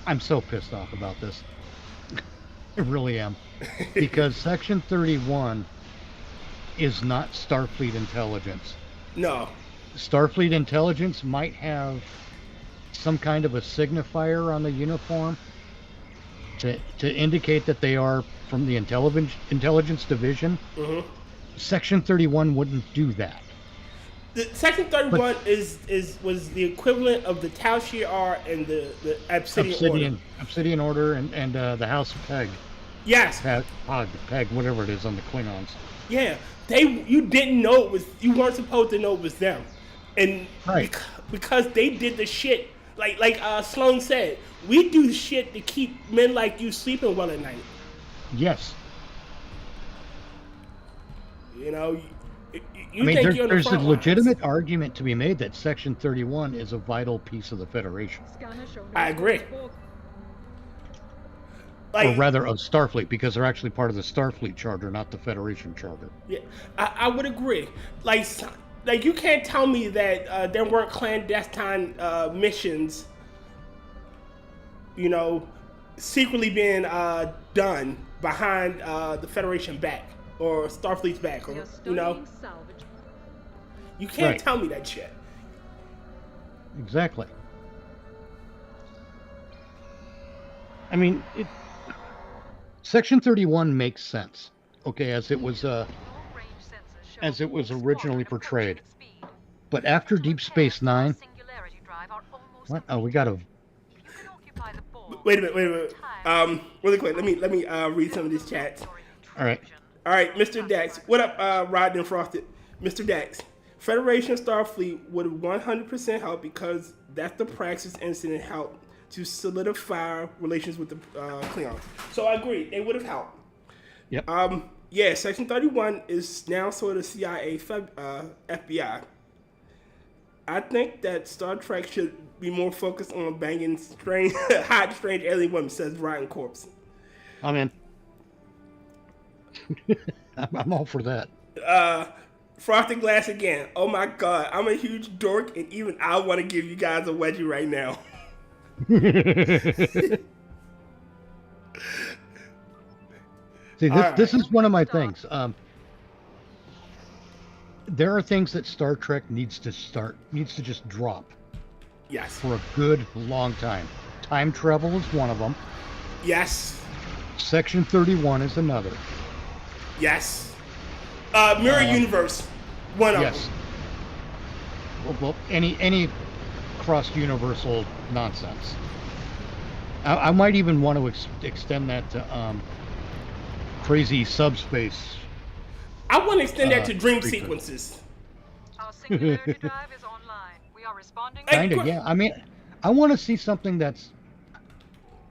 I'm so pissed off about this. I really am. Because Section 31 is not Starfleet intelligence. No. Starfleet intelligence might have some kind of a signifier on the uniform to indicate that they are from the intelligence division. Mm-hmm. Section 31 wouldn't do that. The Section 31 was the equivalent of the Tal Shiar and the Obsidian Order. Obsidian Order and the House of Peg. Yes. Peg, whatever it is on the Klingons. Yeah. You didn't know it was. You weren't supposed to know it was them, and right. because they did the shit. Like Sloan said, we do shit to keep men like you sleeping well at night. Yes. You know. I mean, there's a legitimate argument to be made that Section 31 is a vital piece of the Federation. I agree. Or rather, of Starfleet, because they're actually part of the Starfleet Charter, not the Federation Charter. Yeah, I would agree. Like you can't tell me that there weren't clandestine missions, you know, secretly being done behind the Federation back or Starfleet's back, or you know. You can't tell me that shit. Exactly. I mean, Section 31 makes sense. Okay, as it was originally portrayed. But after Deep Space Nine, what? Oh, we gotta. Wait a minute. Really quick. Let me read some of these chats. All right, Mr. Dax. What up, Rod and Frosted? Mr. Dax. Federation Starfleet would 100% help because that's the Praxis incident helped to solidify relations with the Klingons. So I agree, they would have helped. Yep. Yeah, Section 31 is now sort of CIA, FBI. I think that Star Trek should be more focused on banging hot, strange alien women, says Rotncorpse. I'm in. I'm all for that. Frosted Glass again. Oh my god, I'm a huge dork, and even I want to give you guys a wedgie right now. See, this is one of my things. There are things that Star Trek needs to just drop. Yes. For a good long time. Time travel is one of them. Yes. Section 31 is another. Yes. Mirror Universe, one of them. Yes. Well, any cross-universal nonsense. I might even want to extend that to crazy subspace. I want to extend that to dream sequences. Our singularity drive is online. We are responding. Kinda, yeah. I mean, I want to see something that's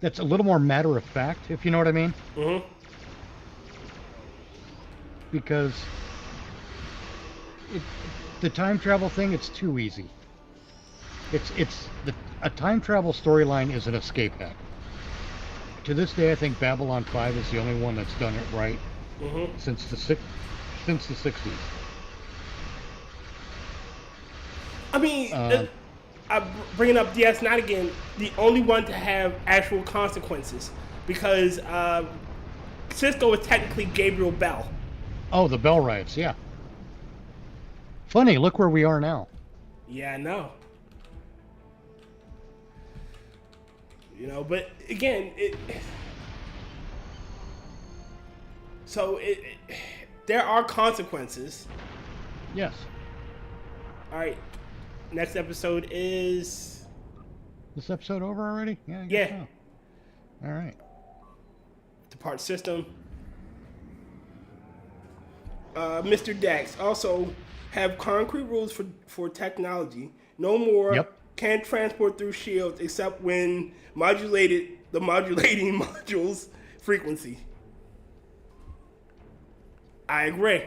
a little more matter of fact, if you know what I mean. Mm-hmm. Because the time travel thing, it's too easy. A time travel storyline is an escape hack. To this day, I think Babylon 5 is the only one that's done it right since the 60s. I mean, I'm bringing up DS9 again. The only one to have actual consequences because Cisco is technically Gabriel Bell. Oh, the Bell riots, yeah. Funny, look where we are now. Yeah, I know. You know, but again, there are consequences. Yes. All right. Next episode is. This episode over already? Yeah. I guess so. All right. Depart system. Mr. Dax also have concrete rules for technology. No more. Yep. Can't transport through shields except when modulating module's frequency. I agree.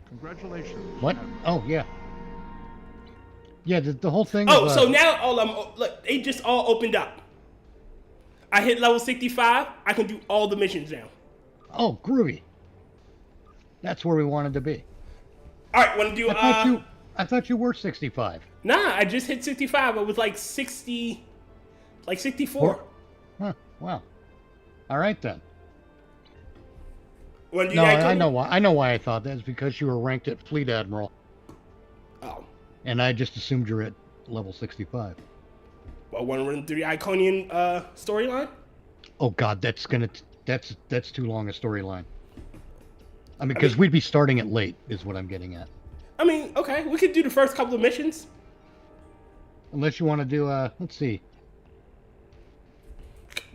Congratulations. What? Oh, yeah. Yeah, the whole thing. Oh, so now look, they just all opened up. I hit level 65. I can do all the missions now. Oh, groovy. That's where we wanted to be. All right, want to do? I thought you were 65. Nah, I just hit 65. I was like 60, like 64. Huh? Wow. All right then. Want to do no, I know why. I know why I thought that. It's because you were ranked at Fleet Admiral. Oh. And I just assumed you're at level 65. Well, want to run through the Iconian storyline? Oh God, that's too long a storyline. I mean, because we'd be starting it late, is what I'm getting at. I mean, okay, we could do the first couple of missions. Unless you want to do, let's see.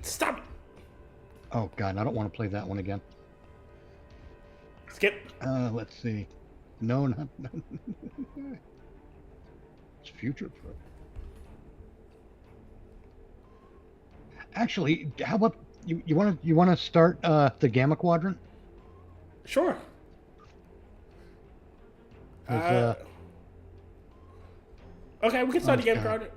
Stop it. Oh, God, I don't want to play that one again. Skip. Let's see. No, not. It's future proof. Actually, how about you want to start the Gamma Quadrant? Sure. 'Cause, Okay, we can start the game God.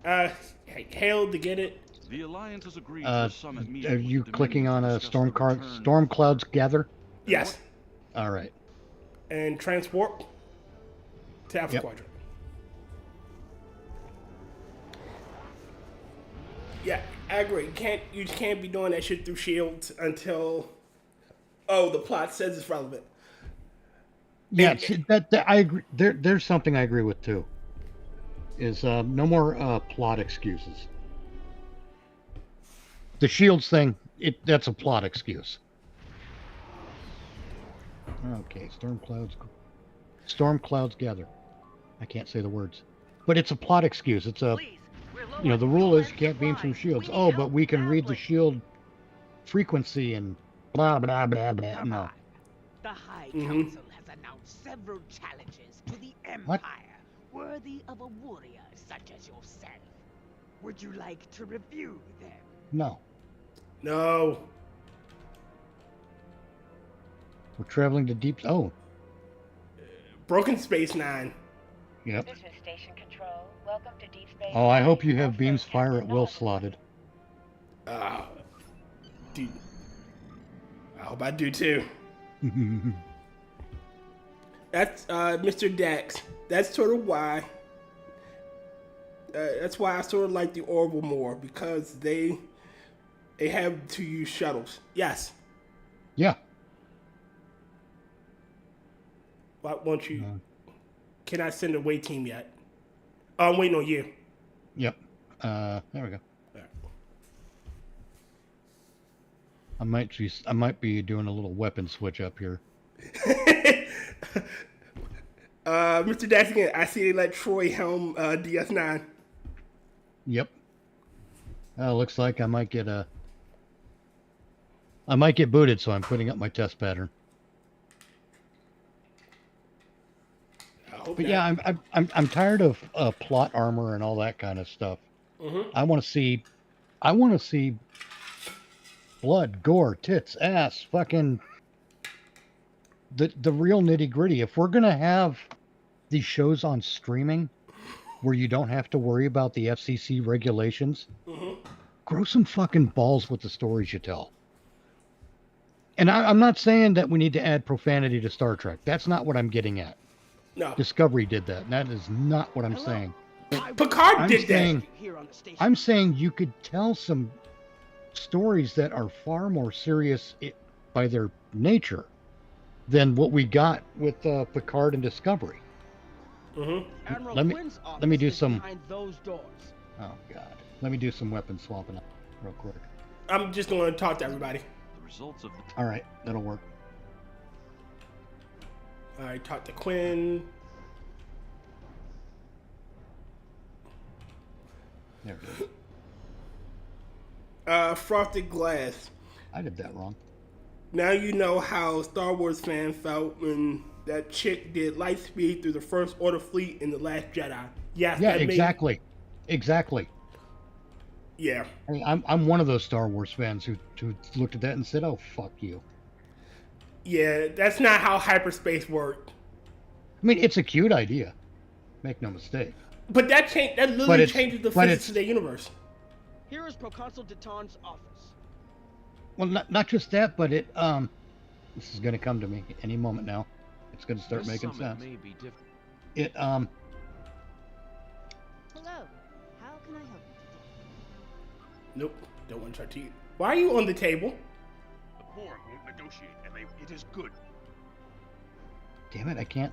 card. Hail to get it. The Alliance has agreed to a summit meeting. Are you with clicking Dominion on to a discuss the return- storm clouds gather? Yes. All right. And transport to Alpha Yep. Quadrant. Yeah, I agree. You can't be doing that shit through shields until the plot says it's relevant. Yeah, that I agree. There's something I agree with too. Is no more plot excuses. The shields thing, that's a plot excuse. Okay, storm clouds gather. I can't say the words, but it's a plot excuse. It's a, the rule is can't beam from shields. Oh, but we can read the shield frequency and blah blah blah blah. No. The High Council has announced several challenges to the Empire worthy of a warrior such as yourself. Would you like to review them? No. No. We're traveling to deep. Oh. Broken Space 9. Yep. This is Station Control. Welcome to Deep Space. Oh, I hope you have Also beams fire at Captain will Oliver. slotted. Dude. I hope I do too. That's Mr. Dax. That's sort of why. That's why I sort of like the Orville more, because they have to use shuttles. Yes. Yeah. Why won't you? Can I send a away team yet? Oh, I'm waiting on you. Yep. There we go. Alright. I might be doing a little weapon switch up here. Mr. Dax again. I see they let Troy helm DS9. Yep. Looks like I might get booted, so I'm putting up my test pattern. I hope But not. yeah, I'm tired of plot armor and all that kind of stuff. I want to see blood, gore, tits, ass, fucking the real nitty gritty. If we're gonna have these shows on streaming where you don't have to worry about the FCC regulations, grow some fucking balls with the stories you tell. And I'm not saying that we need to add profanity to Star Trek. That's not what I'm getting at. No. Discovery did that. And that is not what I'm Hello. saying. Picard I'm did saying, Here on the station. I'm saying you could tell some stories that are far more serious by their nature than what we got with Picard and Discovery. Admiral let me- Quinn's office let me do is some- behind those doors. Oh God. Let me do some weapon swapping up real quick. that. I'm just going to talk to everybody. The results of the All right, that'll work. All right, talk to Quinn. There it is. Frosted Glass. I did that wrong. Now you know how Star Wars fans felt when that chick did light speed through the First Order fleet in The Last Jedi. Yes, Yeah, that made- exactly. yeah. I mean, I'm one of those Star Wars fans who looked at that and said, "Oh, fuck you." Yeah, that's not how hyperspace worked. I mean, it's a cute idea. Make no mistake. But that literally it's- changes the but physics it's- of the universe. Here is Proconsul Deton's office. Well, not just that, but it this is going to come to me any moment now. It's going to start This making summit sense. may be different. It Hello. How can I help you today? Nope, don't want to try to eat. Why are you on the table? The Borg won't negotiate, and it is good. damn it, I can't.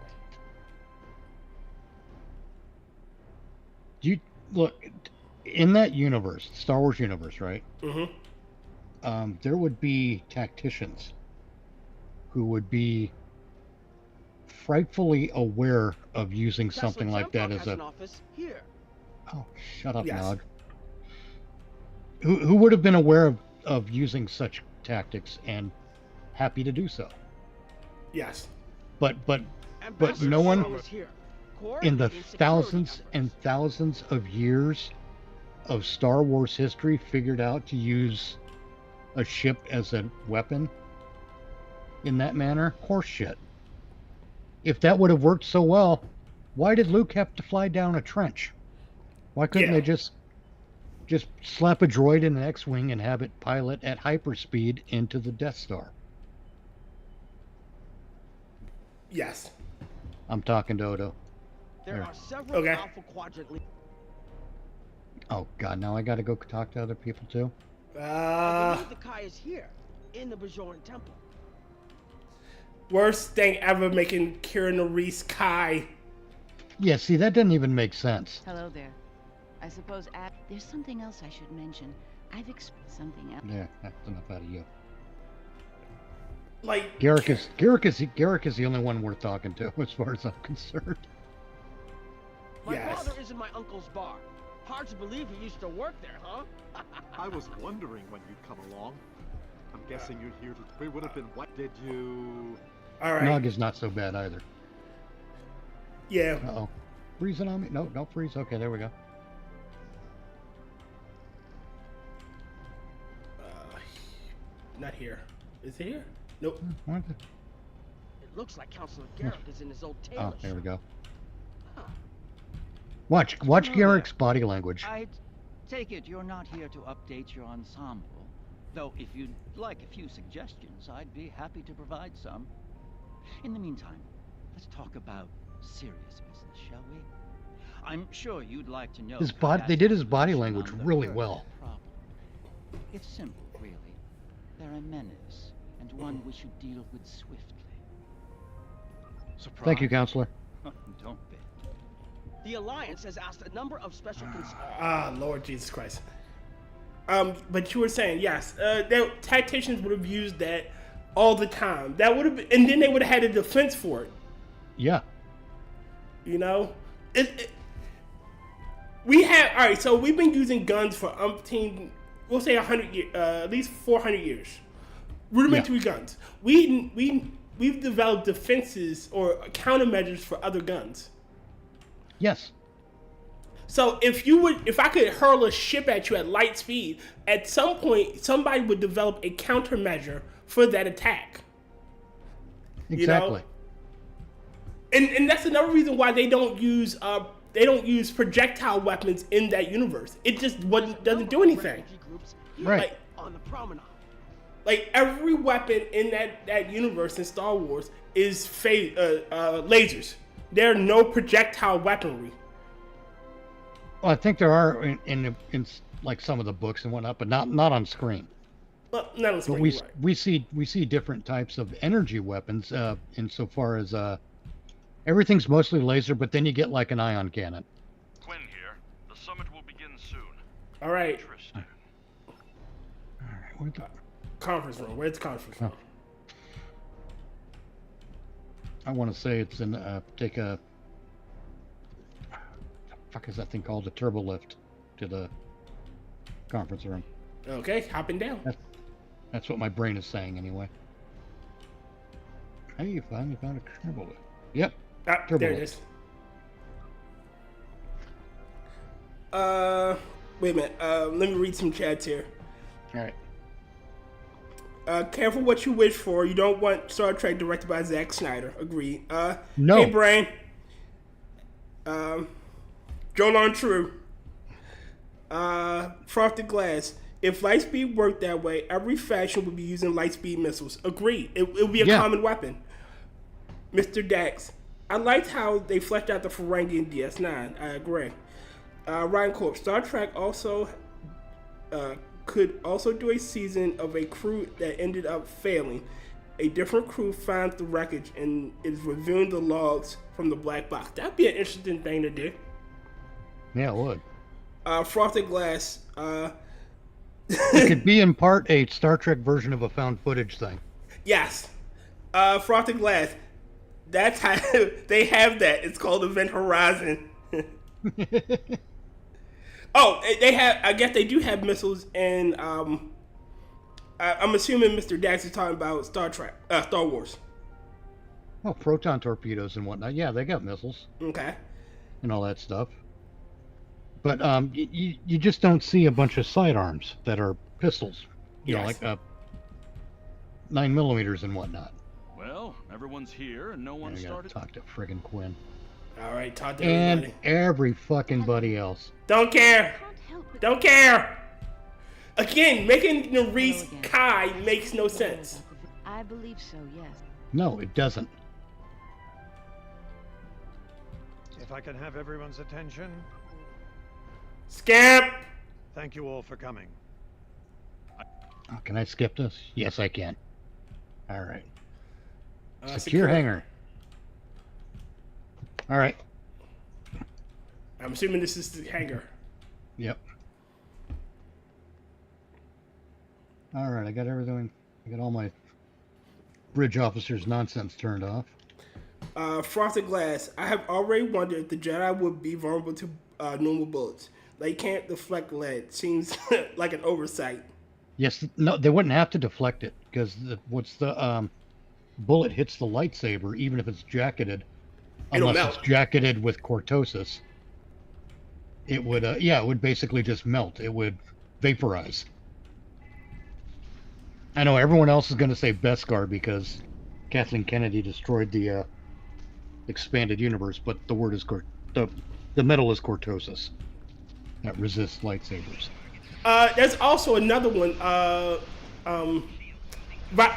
You look in that universe, Star Wars universe, right? Mm-hmm. There would be tacticians who would be frightfully aware of using Tesla something like that Tempo as has a... an office here. Oh, shut up, Yes. Nog. Who would have been aware of using such tactics and happy to do so? Yes. But Ambassador no one Solo is here, in the coordinating security thousands efforts. and thousands of years of Star Wars history figured out to use a ship as a weapon in that manner? Horse shit. If that would have worked so well, why did Luke have to fly down a trench? Why couldn't Yeah. they just slap a droid in an X-wing and have it pilot at hyperspeed into the Death Star? Yes. I'm talking to Odo. There There. are several Okay. Alpha Quadrant Oh god, now I gotta go talk to other people too? I believe the Kai is here, in the Bajoran Temple. Worst thing ever, making Kira Nerys Kai. Yeah, see, that doesn't even make sense. Hello there. I suppose there's something else I should mention. I've experienced something else. Yeah, that's enough out of you. Like, Garrick is the only one worth talking to, as far as I'm concerned. My Yes. father is in my uncle's bar. Hard to believe he used to work there, huh? I was wondering when you'd come along. I'm guessing you're here to... It would have been... What did you... all right. Nog is not so bad either. Yeah. Uh-oh. Freezing on me? No, don't freeze. Okay, there we go. Not here. Is it here? Nope. What the- It looks like Counselor Garrick is in his old tailor Oh, there we shop. go. Huh. Watch Hello Garrick's body language. I take it you're not here to update your ensemble. Though if you'd like a few suggestions, I'd be happy to provide some. In the meantime, let's talk about serious business, shall we? I'm sure you'd like to know... They did his body position language on the really current well. problem. It's simple, really. They're a menace, and one we should deal with swiftly. Surprise? Thank you, Counselor. Don't be. The Alliance has asked a number of special Lord Jesus Christ. But you were saying, yes, tacticians would have used that all the time. That would have been, and then they would have had a defense for it. Yeah. You know? We have, all right, so we've been using guns for we'll say 100 years, at least 400 years. Rudimentary guns. We've developed defenses or countermeasures for other guns. Yes. So if I could hurl a ship at you at light speed, at some point somebody would develop a countermeasure for that attack. Exactly. You know? And that's another reason why they don't use projectile weapons in that universe. It just doesn't do anything. Right. On the promenade. Like every weapon in that universe in Star Wars is lasers. There are no projectile weaponry. Well, I think there are in like some of the books and whatnot, but not on screen. Well, not on But screen. we see different types of energy weapons insofar as everything's mostly laser, but then you get like an ion cannon. Quinn here. The summit will begin soon. All right. Interesting. All right, where'd the... Conference room. Where's the conference room? I want to say it's in take a... the fuck is that thing called? A turbo lift to the conference room. Okay, hopping down. That's what my brain is saying anyway. Hey, you finally found a turbo lift. Yep. There it is. Wait a minute. Let me read some chats here. All right. Careful what you wish for. You don't want Star Trek directed by Zack Snyder. Agreed. No. Hey, Brain. Joel on True. Frosted Glass. If Lightspeed worked that way, every faction would be using Lightspeed missiles. Agreed. It would be a common weapon. Mr. Dax. I liked how they fleshed out the Ferengi in DS9. I agree. Rotncorpse. Star Trek also could also do a season of a crew that ended up failing. A different crew finds the wreckage and is reviewing the logs from the black box. That'd be an interesting thing to do. Yeah, it would. Frosted Glass. It could be in part a Star Trek version of a found footage thing. Yes. Frosted Glass. That's how they have that. It's called Event Horizon. Oh, they have. I guess they do have missiles, and I'm assuming Mr. Dax is talking about Star Wars. Oh, proton torpedoes and whatnot. Yeah, they got missiles. Okay. And all that stuff. But you just don't see a bunch of sidearms that are pistols. You know, like 9mm and whatnot. Well, everyone's here and no one started. Talk to friggin' Quinn. All right, talk to everybody. And every fucking buddy else. Don't care. Don't care. Again, making the Reese Kai makes no sense. I believe so, yes. No, it doesn't. If I can have everyone's attention. Skip! Thank you all for coming. Oh, can I skip this? Yes, I can. All right. Secure hangar. All right. I'm assuming this is the hangar. Yep. All right, I got everything. I got all my bridge officers' nonsense turned off. Frosted Glass. I have already wondered if the Jedi would be vulnerable to normal bullets. They can't deflect lead. Seems like an oversight. Yes, no, they wouldn't have to deflect it because the bullet hits the lightsaber, even if it's jacketed, unless it's jacketed with cortosis. It would, it would basically just melt. It would vaporize. I know everyone else is going to say Beskar because Kathleen Kennedy destroyed the expanded universe, but the word is the metal is cortosis that resists lightsabers. There's also another one.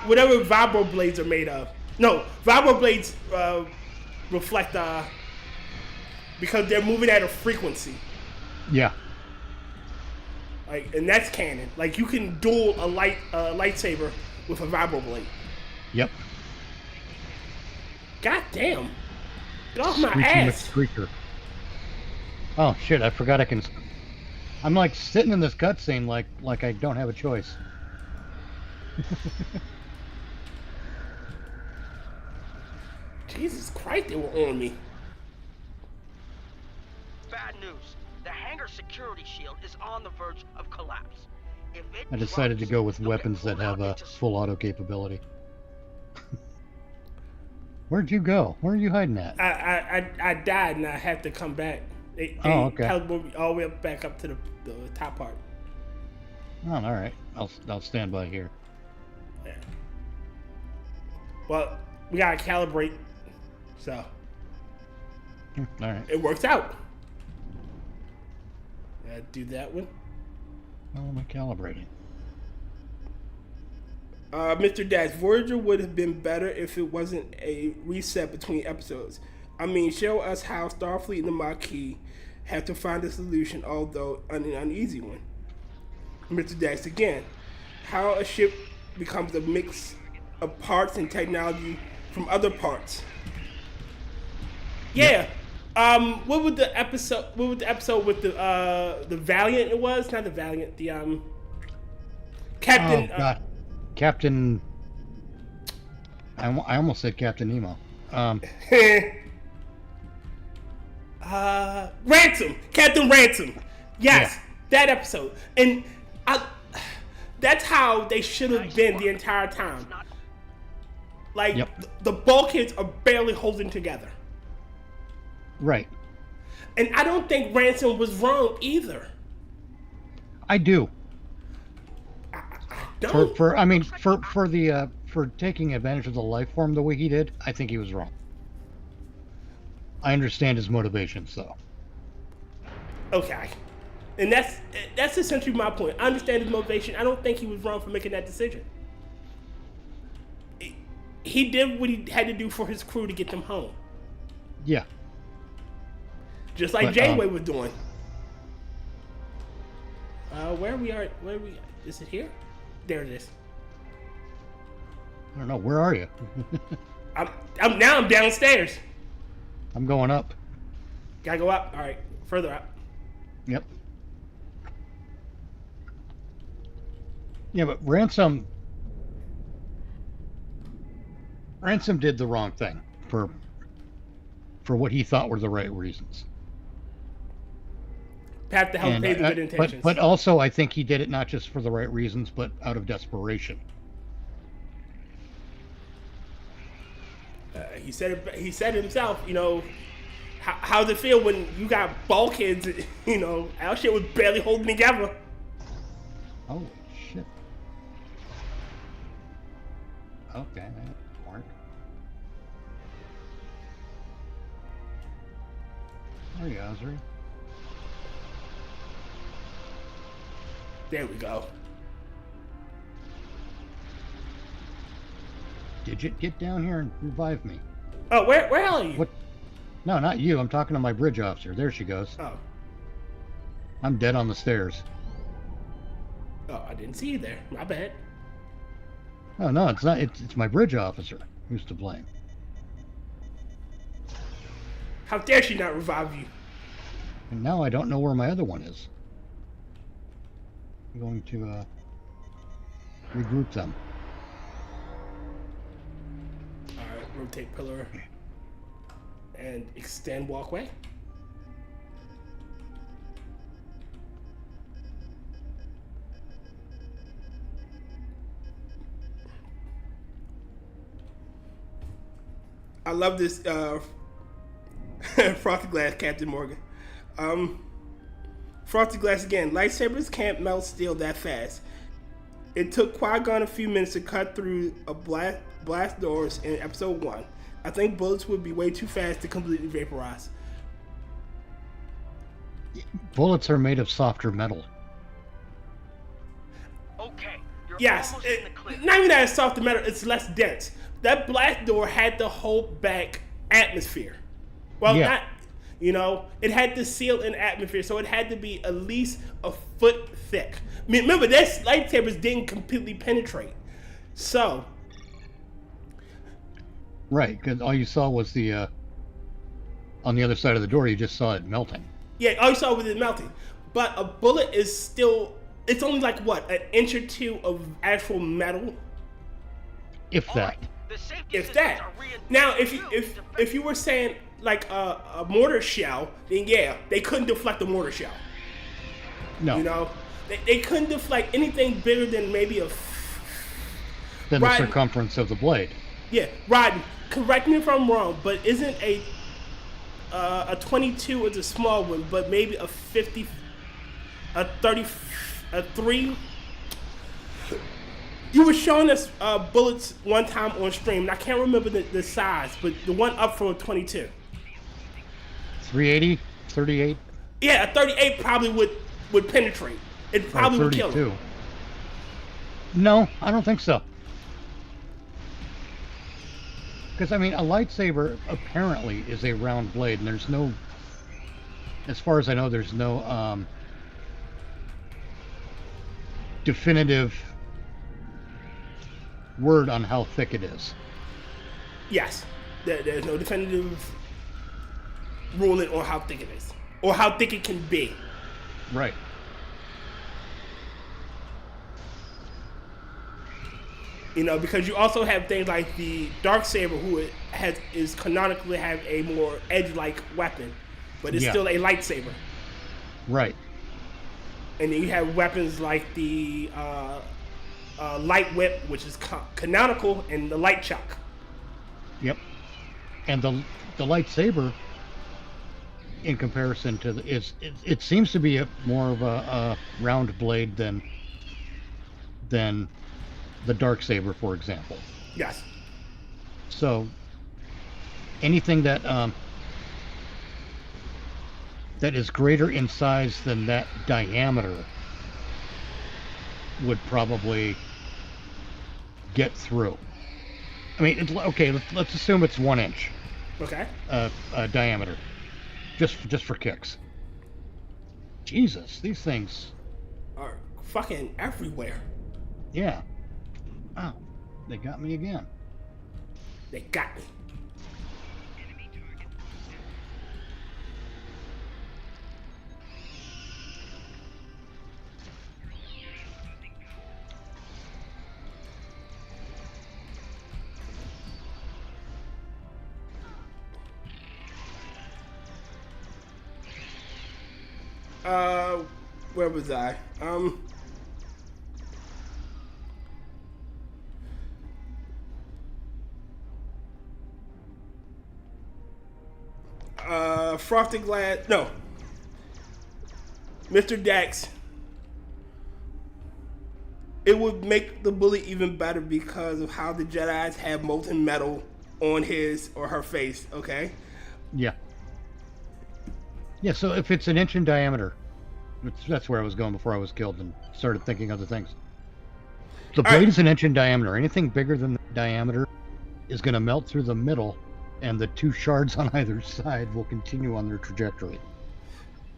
Whatever vibro blades are made of. No, vibro blades reflect because they're moving at a frequency. Yeah. Like, and that's canon. Like, you can duel a lightsaber with a vibro blade. Yep. God damn. Get off my ass. Creature. Oh shit! I forgot I can. I'm like sitting in this cutscene like I don't have a choice. Jesus Christ, they were on me. Bad news. The hangar security shield is on the verge of collapse. If it I decided to go with weapons that have a full auto capability. Where'd you go? Where are you hiding at? I died and I had to come back. They okay. teleported me all the way back up to the top part. Oh, all right. I'll stand by here. Yeah. Well, we gotta calibrate, so all right. It works out. Gotta do that one. How am I calibrating? Mr. Dash, Voyager would have been better if it wasn't a reset between episodes. I mean, show us how Starfleet and the Maquis have to find a solution, although an uneasy one. Mr. Dash again, how a ship becomes a mix of parts and technology from other parts. Yeah. What would the episode with the Valiant? It was not the Valiant. The Captain. Oh, God. Captain. I almost said Captain Nemo. Ransom. Captain Ransom. Yes, that episode. And that's how they should have been the entire time. Like, the bulkheads are barely holding together. Right. And I don't think Ransom was wrong either. I do. I don't. For taking advantage of the life form the way he did, I think he was wrong. I understand his motivations, though. Okay. And that's essentially my point. I understand his motivation. I don't think he was wrong for making that decision. He did what he had to do for his crew to get them home. Yeah. Just like Janeway was doing. Where are we? Is it here? There it is. I don't know. Where are you? I'm downstairs. I'm going up. Gotta go up. All right, further up. Yep. Yeah, but Ransom did the wrong thing for for what he thought were the right reasons. Have to help pay the good intentions. But also, I think he did it not just for the right reasons, but out of desperation. He said it. He said himself. You know, how's it feel when you got bulkheads? You know, our shit was barely holding together. Oh shit. Okay, Mark. There you go, Osri. There we go. Digit, get down here and revive me. Oh, where are you? What? No, not you. I'm talking to my bridge officer. There she goes. Oh. I'm dead on the stairs. Oh, I didn't see you there. My bad. Oh, no, it's not. It's my bridge officer who's to blame. How dare she not revive you? And now I don't know where my other one is. I'm going to regroup them. Alright, rotate pillar and extend walkway. I love this Frosted Glass, Captain Morgan. Frosted Glass again. Lightsabers can't melt steel that fast. It took Qui-Gon a few minutes to cut through a blast doors in episode 1. I think bullets would be way too fast to completely vaporize. Bullets are made of softer metal. Okay, you're yes, almost in the clear. Not even that it's softer metal, it's less dense. That blast door had to hold back atmosphere. Well, yeah. not, you know, it had to seal in atmosphere, so it had to be at least a foot thick. I mean, remember, this lightsabers didn't completely penetrate. So. Right, because all you saw was the, on the other side of the door, you just saw it melting. Yeah, all you saw was it melting. But a bullet is still, it's only like, what, an inch or two of actual metal? If that. If that. Now, if you were saying like a mortar shell, then yeah, they couldn't deflect a mortar shell. No. You know, they couldn't deflect anything bigger than maybe than the circumference of the blade. Yeah, Rodney, correct me if I'm wrong, but isn't a 22 is a small one, but maybe a 50, a 30, a 3. You were showing us bullets one time on stream, and I can't remember the size, but the one up from a 22. 380, 38. Yeah, a 38 probably would penetrate. It probably would kill him. No, I don't think so. Because, I mean, a lightsaber apparently is a round blade, and there's no, as far as I know, there's no definitive word on how thick it is. Yes, there's no definitive ruling on how thick it is, or how thick it can be. Right. You know, because you also have things like the Darksaber, who is canonically have a more edge-like weapon, but it's still a lightsaber. Right. And then you have weapons like the light whip, which is canonical, and the light chuck. Yep. And the lightsaber, in comparison to it seems to be more of a round blade than the Darksaber, for example. Yes. So anything that that is greater in size than that diameter would probably get through. I mean, okay. Let's assume it's 1 inch. Okay. Diameter, just for kicks. Jesus, these things are fucking everywhere. Yeah. Oh, they got me again. They got me. Where was I? Frosted Glass. No. Mr. Dax. It would make the bullet even better because of how the Jedis have molten metal on his or her face, okay? Yeah. Yeah, so if it's an inch in diameter, that's where I was going before I was killed and started thinking other things. The blade is an inch in diameter. Anything bigger than the diameter is going to melt through the middle, and the two shards on either side will continue on their trajectory.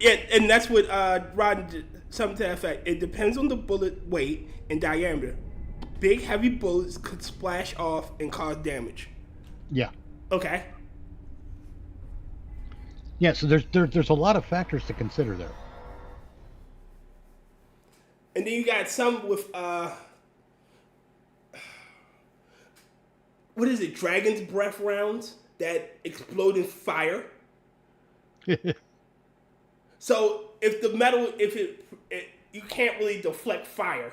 Yeah, and that's what Rod did, something to that effect. It depends on the bullet weight and diameter. Big, heavy bullets could splash off and cause damage. Yeah. Okay. Yeah, so there's a lot of factors to consider there. And then you got some with what is it? Dragon's breath rounds that explode in fire. So if the metal, if it you can't really deflect fire.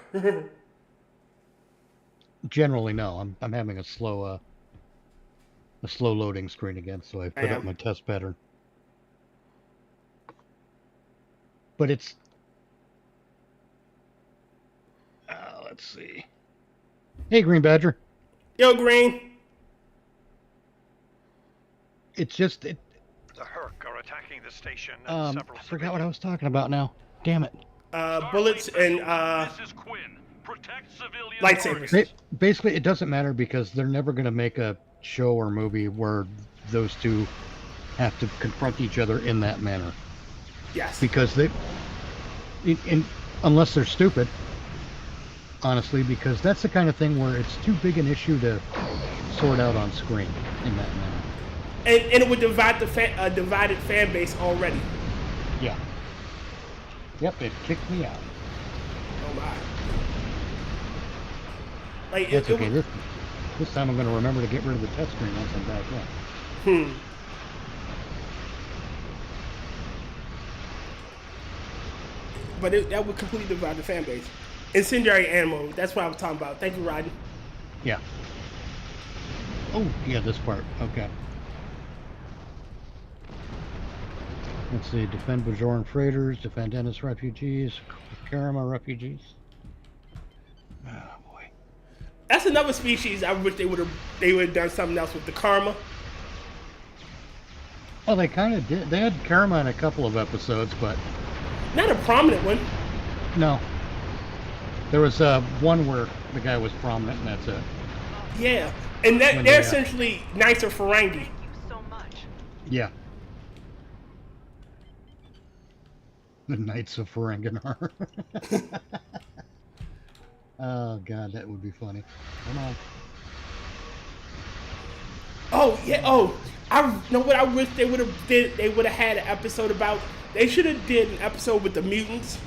Generally, no. I'm having a slow loading screen again, so I put up my test pattern. But it's let's see. Hey, Green Badger. Yo, Green. It's just The Herc are attacking the station. I forgot what I was talking about now. Damn it. Bullets and lightsabers. Basically, it doesn't matter because they're never going to make a show or movie where those two have to confront each other in that manner. Yes. Because unless they're stupid, honestly, because that's the kind of thing where it's too big an issue to sort out on screen in that manner. And it would divide the divided fan base already. Yeah. Yep, it kicked me out. Oh my. Like that's okay. This time I'm going to remember to get rid of the test screen once I'm back in. But that would completely divide the fan base. Incendiary ammo. That's what I was talking about. Thank you, Rodney. Yeah. Oh, yeah, this part. Okay. Let's see. Defend Bajoran freighters. Defend Ennis refugees. Karama refugees. Oh, boy. That's another species I wish they would have done something else with the Karma. Well, they kind of did. They had Karama in a couple of episodes, but... Not a prominent one. No. There was one where the guy was prominent, and that's it. Yeah. And they're essentially nicer Ferengi. Thank you so much. Yeah. The Knights of Ferenginar. Oh, God, that would be funny. Come on. Oh, yeah. Oh, I know what I wish they would have did. They would have had an episode about... They should have did an episode with the mutants.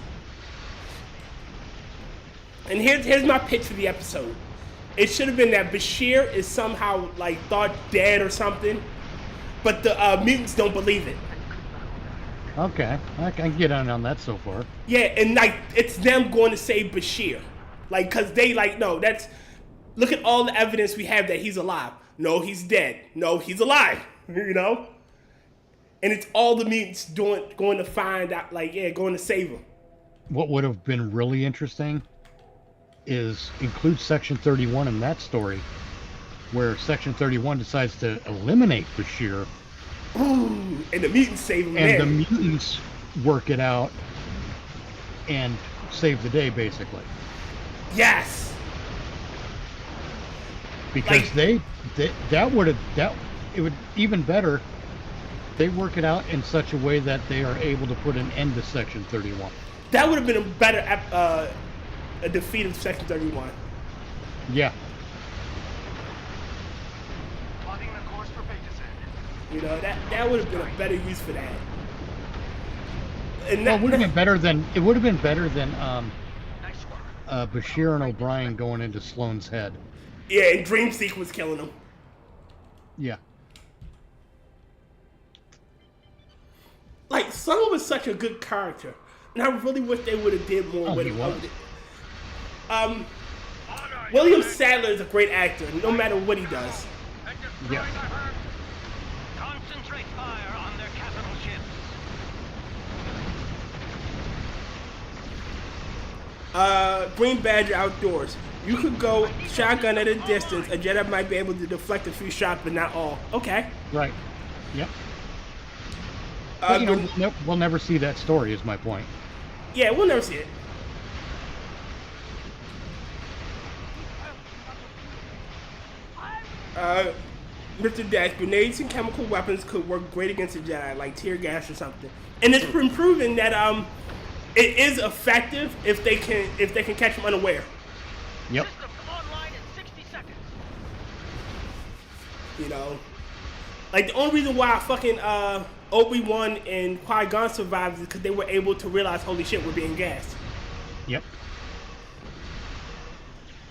And here's my pitch for the episode. It should have been that Bashir is somehow like thought dead or something, but the mutants don't believe it. Okay, I can get on that so far. Yeah, and like it's them going to save Bashir, like cause they like no, that's look at all the evidence we have that he's alive. No, he's dead. No, he's alive. You know, and it's all the mutants going to find out, like going to save him. What would have been really interesting is include Section 31 in that story, where Section 31 decides to eliminate Bashir. Ooh, and the mutants save him. And the mutants work it out and save the day, basically. Yes. Because it would even better. They work it out in such a way that they are able to put an end to Section 31. That would have been a better a defeat of Section 31. Yeah. Plotting the course for Pegasus. You know, that would have been a better use for that. And it would have been better than Bashir and O'Brien going into Sloane's head. Yeah, and Dreamseek was killing him. Yeah. Like, Sloane was such a good character. And I really wish they would have did more with he him. was. William Sadler is a great actor, no matter what he does. Yeah. Concentrate fire on their capital ships. Green Badger Outdoors. You could go shotgun at a distance. A Jedi might be able to deflect a few shots, but not all. Okay. Right. Yep. But, we'll never see that story, is my point. Yeah, we'll never see it. Mr. Dash, grenades and chemical weapons could work great against a Jedi, like tear gas or something. And it's been proven that it is effective if they can catch them unaware. Yep. Online in 60 seconds. You know, like the only reason why fucking Obi-Wan and Qui-Gon survived is because they were able to realize, holy shit, we're being gassed. Yep.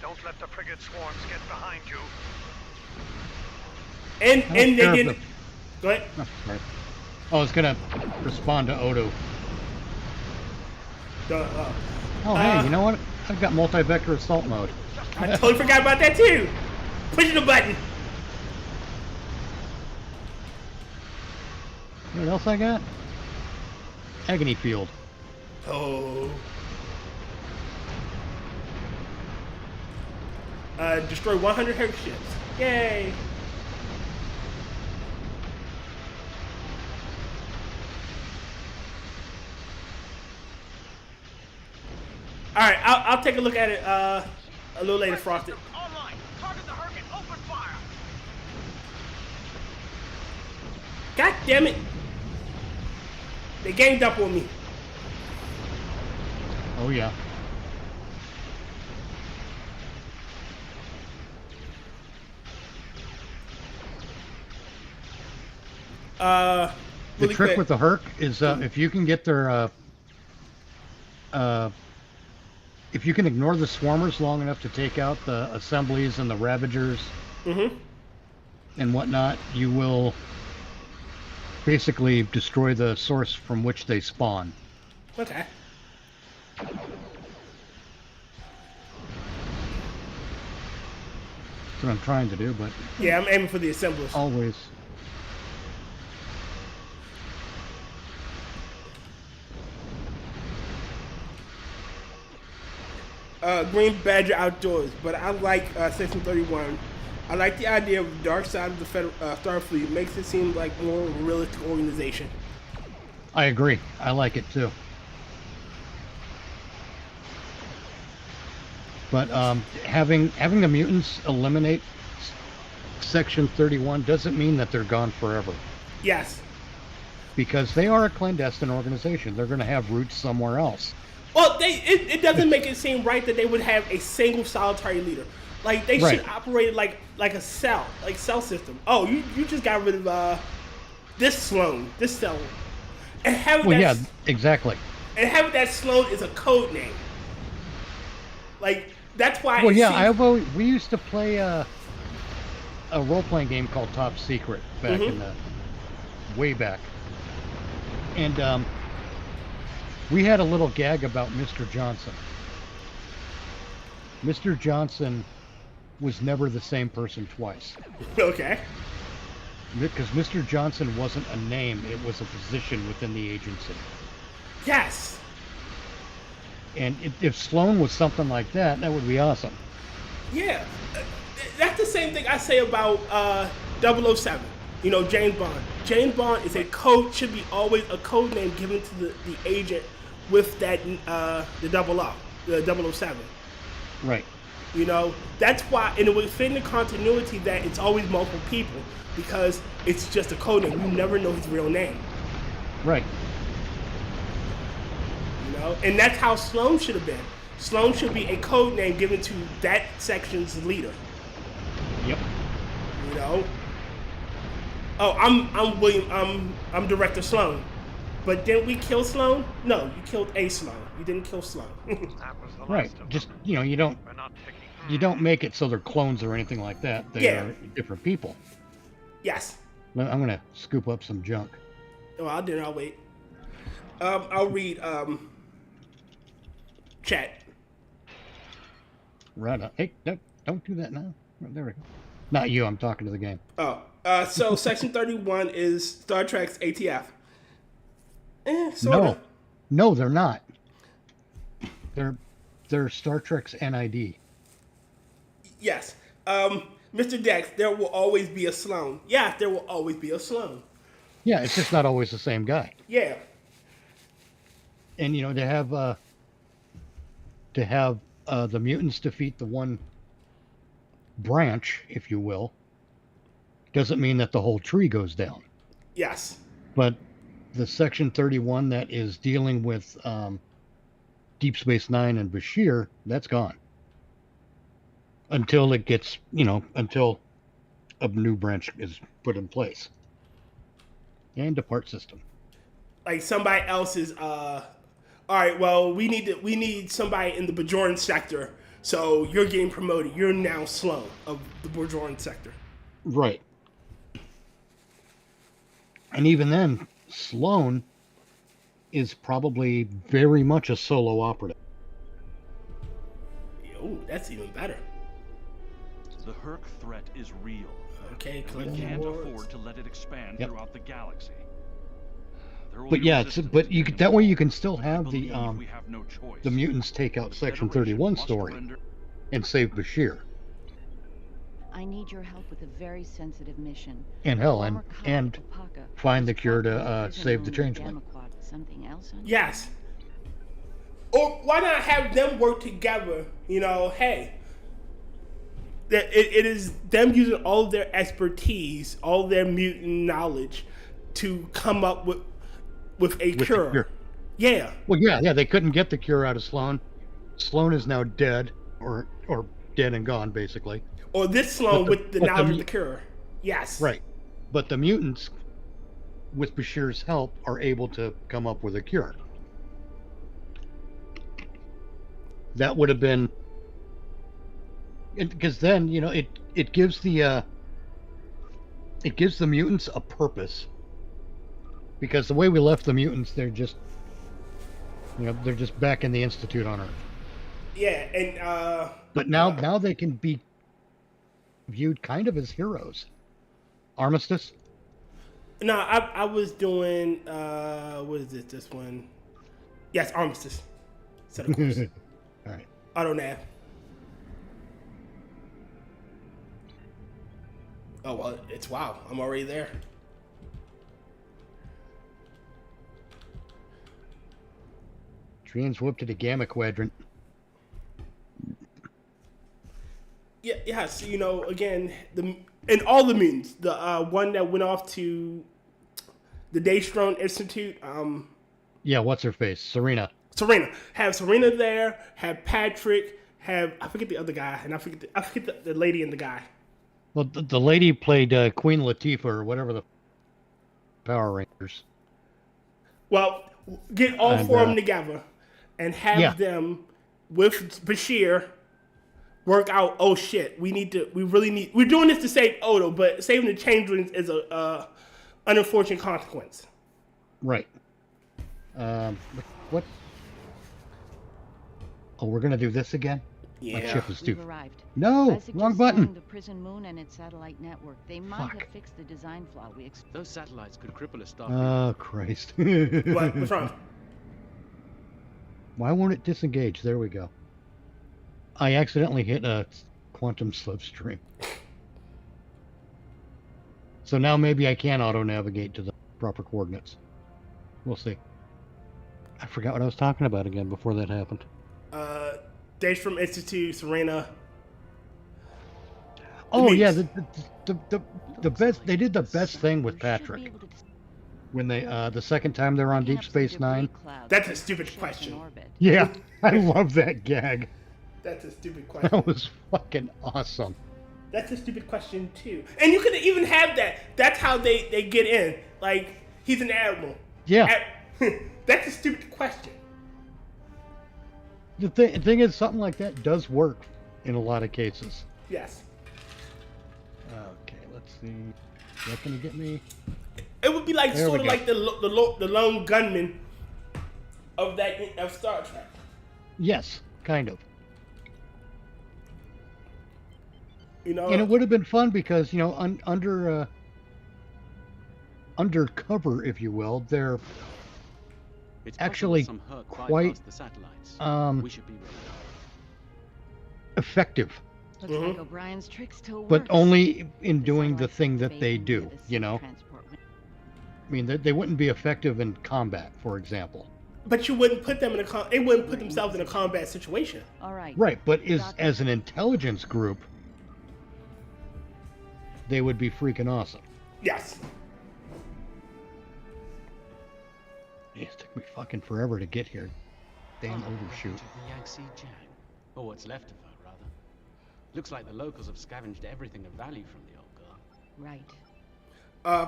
Don't let the frigate swarms get behind you. And they didn't. Go ahead. Oh, sorry. I was gonna respond to Odo. Hey, you know what? I've got multi-vector assault mode. I totally forgot about that too. Push the button. You know what else I got? Agony Field. Oh. Destroy 100 Herc ships. Yay. Alright, I'll take a look at it a little later, Frosted. Online. Target the Herc and open fire. God damn it. They ganged up on me. Oh, yeah. Really the trick quick. with the Herc is if you can get their if you can ignore the swarmers long enough to take out the assemblies and the Ravagers and whatnot, you will basically destroy the source from which they spawn. Okay. That's what I'm trying to do, but Yeah, I'm aiming for the assemblers. always. Green Badger Outdoors, but I like Section 31. I like the idea of the dark side of the Starfleet. It makes it seem like more of a realistic organization. I agree. I like it too. But having the mutants eliminate Section 31 doesn't mean that they're gone forever. Yes. Because they are a clandestine organization. They're going to have roots somewhere else. Well, it doesn't make it seem right that they would have a single solitary leader. Like they should operate like a cell system. Oh, you just got rid of this Sloan, this cell, and having yeah, exactly. And having that Sloan is a code name. Like that's why. Well, yeah, we used to play a role-playing game called Top Secret back in the way back, and we had a little gag about Mr. Johnson. Mr. Johnson was never the same person twice. Okay. Because Mr. Johnson wasn't a name, it was a position within the agency. Yes. And if Sloan was something like that, that would be awesome. Yeah. That's the same thing I say about 007. You know, James Bond. James Bond is a code, should be always a code name given to the agent with that, the 007. Right. You know, that's why, and it would fit in the continuity that it's always multiple people because it's just a code name. You never know his real name. Right. You know, and that's how Sloan should have been. Sloan should be a code name given to that section's leader. Yep. You know. Oh, I'm William. I'm Director Sloan. But didn't we kill Sloan? No, you killed a Sloan. You didn't kill Sloan. Right. Just you don't make it so they're clones or anything like that. They are different people. Yes. I'm gonna scoop up some junk. Oh, I'll wait. I'll read chat. Right on. Hey, don't do that now. There we go. Not you. I'm talking to the game. Oh, so Section 31 is Star Trek's ATF. Sorta. No, they're not. They're Star Trek's NID. Yes. Mr. Dex, there will always be a Sloan. Yeah, there will always be a Sloan. Yeah, it's just not always the same guy. Yeah. And to have the mutants defeat the one branch, if you will, doesn't mean that the whole tree goes down. Yes. But the Section 31 that is dealing with Deep Space Nine and Bashir, that's gone. Until it gets, until a new branch is put in place. And depart system. Like somebody else's, all right, well, we need somebody in the Bajoran sector, so you're getting promoted. You're now Sloan of the Bajoran sector. Right. And even then, Sloan is probably very much a solo operative. Oh, that's even better. The Herc threat is real. Okay, we can't afford to let it expand throughout the galaxy. But yeah, that way you can still have the mutants take out Section 31 story and save Bashir. I need your help with a very sensitive mission. And hell, and find the cure to save the Changeling. Something else? Yes. Or why not have them work together? Hey, it is them using all of their expertise, all their mutant knowledge, to come up with a cure. Yeah. Well, yeah, they couldn't get the cure out of Sloan. Sloan is now dead, or dead and gone, basically. Or this Sloan with the knowledge of the cure. Yes. Right. But the mutants, with Bashir's help, are able to come up with a cure. That would have been... Because then, it gives the mutants a purpose. Because the way we left the mutants, they're just back in the Institute on Earth. Yeah, and but now they can be viewed kind of as heroes. Armistice? No, I was doing what is it? This one? Yes, Armistice. Set of course. All right. Auto nav. Oh well, it's wow. I'm already there. Transwarp to the Gamma Quadrant. Yeah. So again, and all the mutants, the one that went off to the Daystrom Institute. Yeah, what's her face? Serena. Have Serena there. Have Patrick. I forget the other guy, and I forget the lady and the guy. Well, the lady played Queen Latifah or whatever the Power Rangers. Well, get all four of them together and have them with Bashir work out. Oh shit, we're doing this to save Odo, but saving the Changelings is a unfortunate consequence. Right. What? Oh, we're gonna do this again? Yeah. My ship is We've arrived. No, wrong button. The prison moon and its satellite network. They might have fixed the design flaw we Those satellites could cripple a star. Oh, Christ. What's wrong? Why won't it disengage? There we go. I accidentally hit a quantum slipstream. So now maybe I can auto-navigate to the proper coordinates. We'll see. I forgot what I was talking about again before that happened. Daystrom Institute, Serena. Oh yeah, the best. They did the best thing with Patrick when they the second time they were on Deep Space Nine. That's a stupid question. Yeah, I love that gag. That's a stupid question. That was fucking awesome. That's a stupid question too. And you could even have that. That's how they get in. Like, he's an admiral. Yeah. That's a stupid question. The thing is, something like that does work in a lot of cases. Yes. Okay, let's see. Is that gonna get me? It would be like like the lone gunman of Star Trek. Yes, kind of. You know, And it would have been fun because, you know, undercover, if you will, they're actually some Herc quite bypassed the satellites. We should be ready. effective. Looks like O'Brien's trick still works. But only in doing the thing that they do, you know? I mean, they wouldn't be effective in combat, for example. But you wouldn't put them in they wouldn't put themselves in a combat situation. All right. Right, but as an intelligence group, they would be freaking awesome. Yes. It took me fucking forever to get here. Damn overshoot. The Yangtze Jiang, or what's left of her, rather. Looks like the locals have scavenged everything of value from the old girl. Right.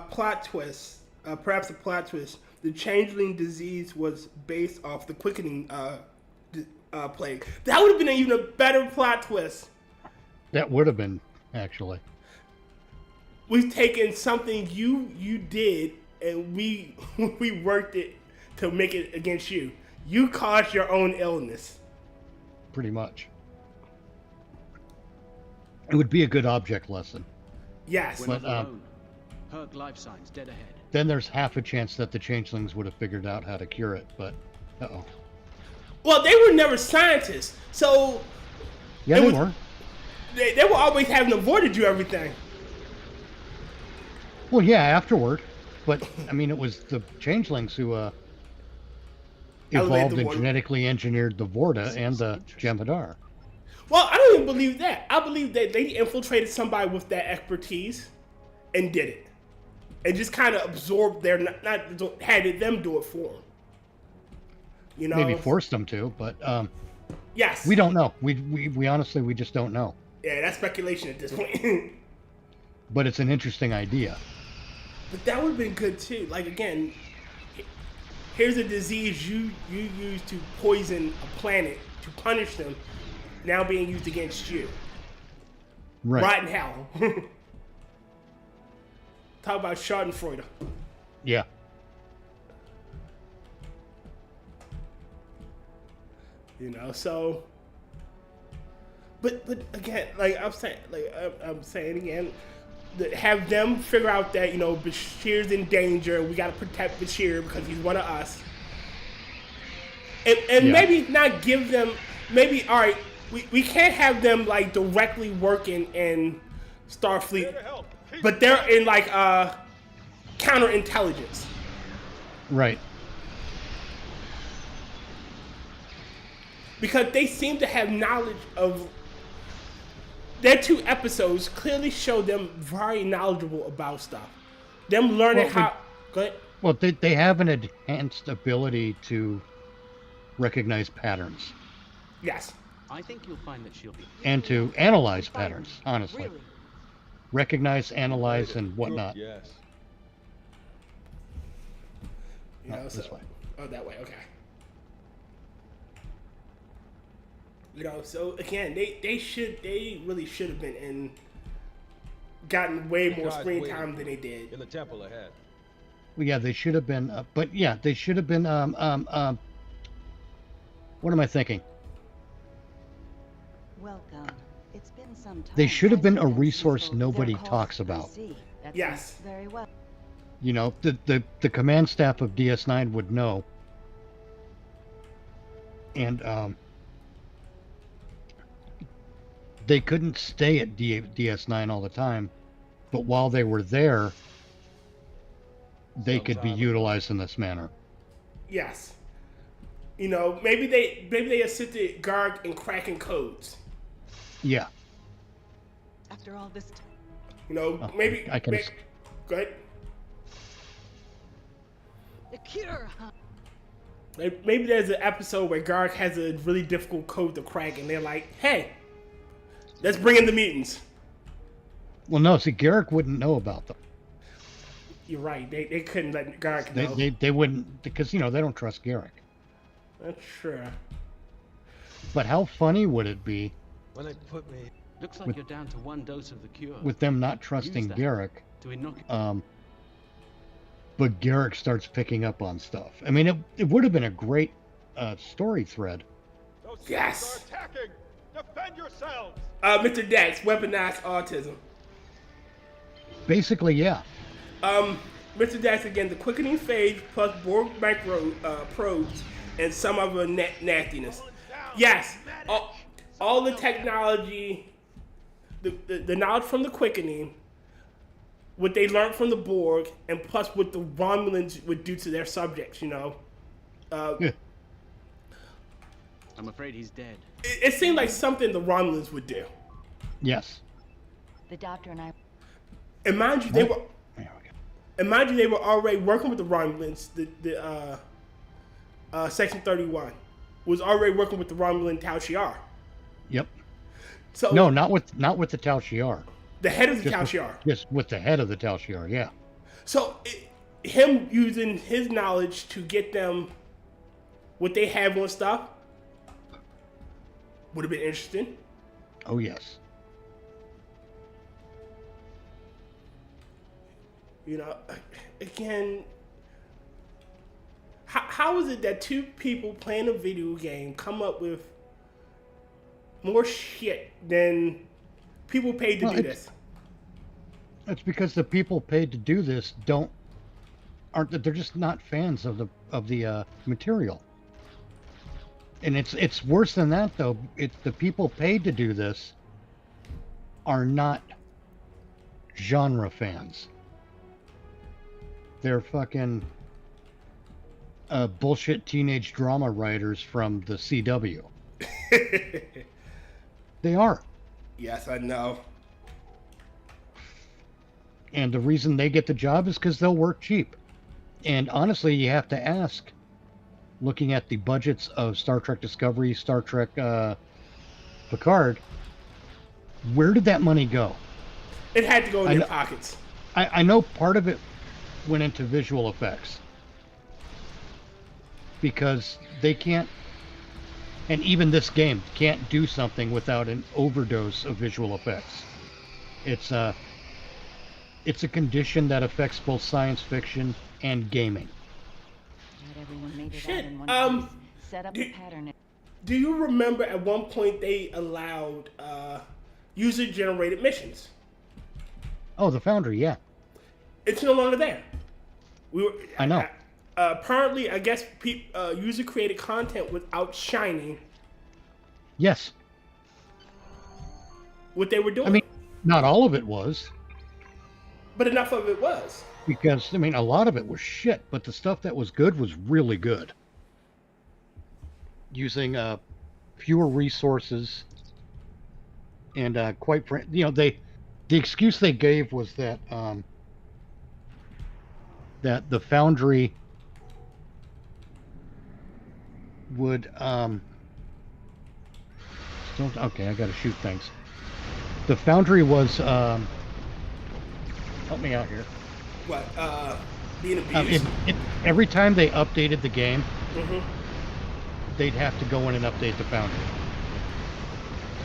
Plot twist. Perhaps a plot twist. The changeling disease was based off the quickening plague. That would have been an even a better plot twist. That would have been, actually. We've taken something you did and we worked it to make it against you. You caused your own illness. Pretty much. It would be a good object lesson. Yes. But, Herc life signs dead ahead. then there's half a chance that the changelings would have figured out how to cure it, but uh-oh. Well, they were never scientists, so Yeah, they were. They were always having avoided you everything. Well, yeah, afterward. But, I mean, it was the changelings who evolved and genetically engineered the Vorta and the Jem'Hadar. Well, I don't even believe that. I believe that they infiltrated somebody with that expertise and did it. And just kind of absorbed their, not had them do it for them. You know? Maybe forced them to, but yes. We don't know. We honestly, we just don't know. Yeah, that's speculation at this point. But it's an interesting idea. But that would have been good too. Like, again, here's a disease you use to poison a planet to punish them, now being used against you. Right. Rotten hell. Talk about Schadenfreude. Yeah. You know, so. But again, like I'm saying again, have them figure out that, you know, Bashir's in danger. We got to protect Bashir because he's one of us. And maybe not give them, maybe, all right, we can't have them, like, directly working in Starfleet, but they're in, like, counterintelligence. Right. Because they seem to have knowledge of... Their 2 episodes clearly show them very knowledgeable about stuff. Them learning how... Go ahead. Well, they have an enhanced ability to recognize patterns. Yes. I think you'll find that she'll be... And to analyze patterns, honestly. Really? Recognize, analyze, and whatnot. Yes. You know, this way. Oh, that way, okay. You know, so again, they really should have been in, gotten way more screen time than they did. In the temple ahead. Well, yeah, they should have been, but yeah, they should have been, what am I thinking? Welcome. It's been some time. They should have been a resource nobody talks about. Yes. Very well. You know, the command staff of DS9 would know. And, they couldn't stay at DS9 all the time, but while they were there, they could be utilized in this manner. Yes. You know, maybe they assisted Garg in cracking codes. Yeah. After all this time. You know, maybe... I can... Go ahead. The cure, huh? Maybe there's an episode where Garg has a really difficult code to crack, and they're like, hey, let's bring in the mutants. Well, no, see, Garrick wouldn't know about them. You're right. They couldn't let Garrick know. They wouldn't, because, you know, they don't trust Garrick. That's true. But how funny would it be? When they put me... Looks like you're down to 1 dose of the cure. With them not trusting Garrick. But Garrick starts picking up on stuff. I mean, it would have been a great story thread Yes. Are attacking. Defend yourselves. Mr. Dex, weaponized autism. Basically, yeah. Mr. Dex, again, the quickening phase plus Borg micro probes and some other nastiness. Yes, all the technology, the knowledge from the quickening, what they learned from the Borg, and plus what the Romulans would do to their subjects, you know. I'm afraid he's dead. It seemed like something the Romulans would do. Yes. The doctor and I. And mind you, they were. And mind you, they were already working with the Romulans. The Section 31 was already working with the Romulan Tal Shiar. Yep. So no, not with the Tal Shiar. The head of the Tal Shiar. Just with the head of the Tal Shiar, yeah. So him using his knowledge to get them what they have on stuff would have been interesting. Oh yes. You know, again, how is it that two people playing a video game come up with more shit than people paid to do this? It's because the people paid to do this they're just not fans of the material. And it's worse than that though. It's the people paid to do this are not genre fans. They're fucking bullshit teenage drama writers from the CW. They are. Yes, I know. And the reason they get the job is because they'll work cheap. And honestly, you have to ask, looking at the budgets of Star Trek Discovery, Star Trek Picard, where did that money go? It had to go in their pockets. I know part of it went into visual effects. Because they can't, and even this game can't do something without an overdose of visual effects. It's a condition that affects both science fiction and gaming. Not everyone made it Shit. out in one piece. Set up a pattern. Do you remember at one point they allowed user-generated missions? Oh, the Foundry, yeah. It's no longer there. I know. Apparently, I guess user-created content was outshining. Yes. What they were doing. I mean, not all of it was. But enough of it was. Because, I mean, a lot of it was shit, but the stuff that was good was really good. Using fewer resources and the excuse they gave was that that the Foundry would okay, I gotta shoot things. The Foundry was help me out here. What? Being abused? Every time they updated the game, they'd have to go in and update the Foundry.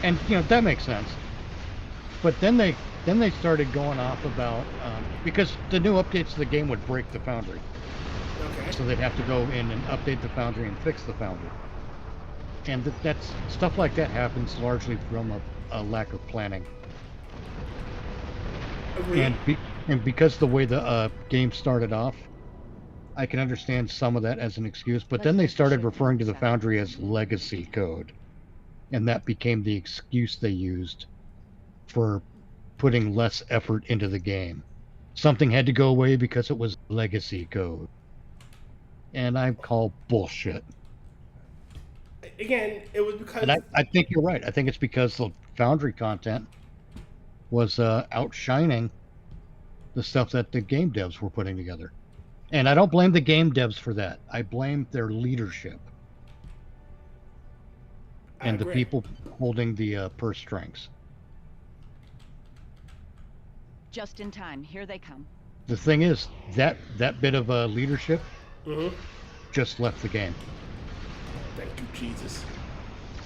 And that makes sense. But then they started going off about because the new updates to the game would break the Foundry. Okay. So they'd have to go in and update the Foundry and fix the Foundry. And that's stuff like that happens largely from a lack of planning. Agreed. And because the way the game started off, I can understand some of that as an excuse, but then they started referring to the Foundry as legacy code. And that became the excuse they used for putting less effort into the game. Something had to go away because it was legacy code. And I call bullshit. Again, it was because... And I think you're right. I think it's because the Foundry content was outshining the stuff that the game devs were putting together. And I don't blame the game devs for that. I blame their leadership. And the people holding the purse strings. Just in time. Here they come. The thing is, that bit of leadership just left the game. Thank you, Jesus.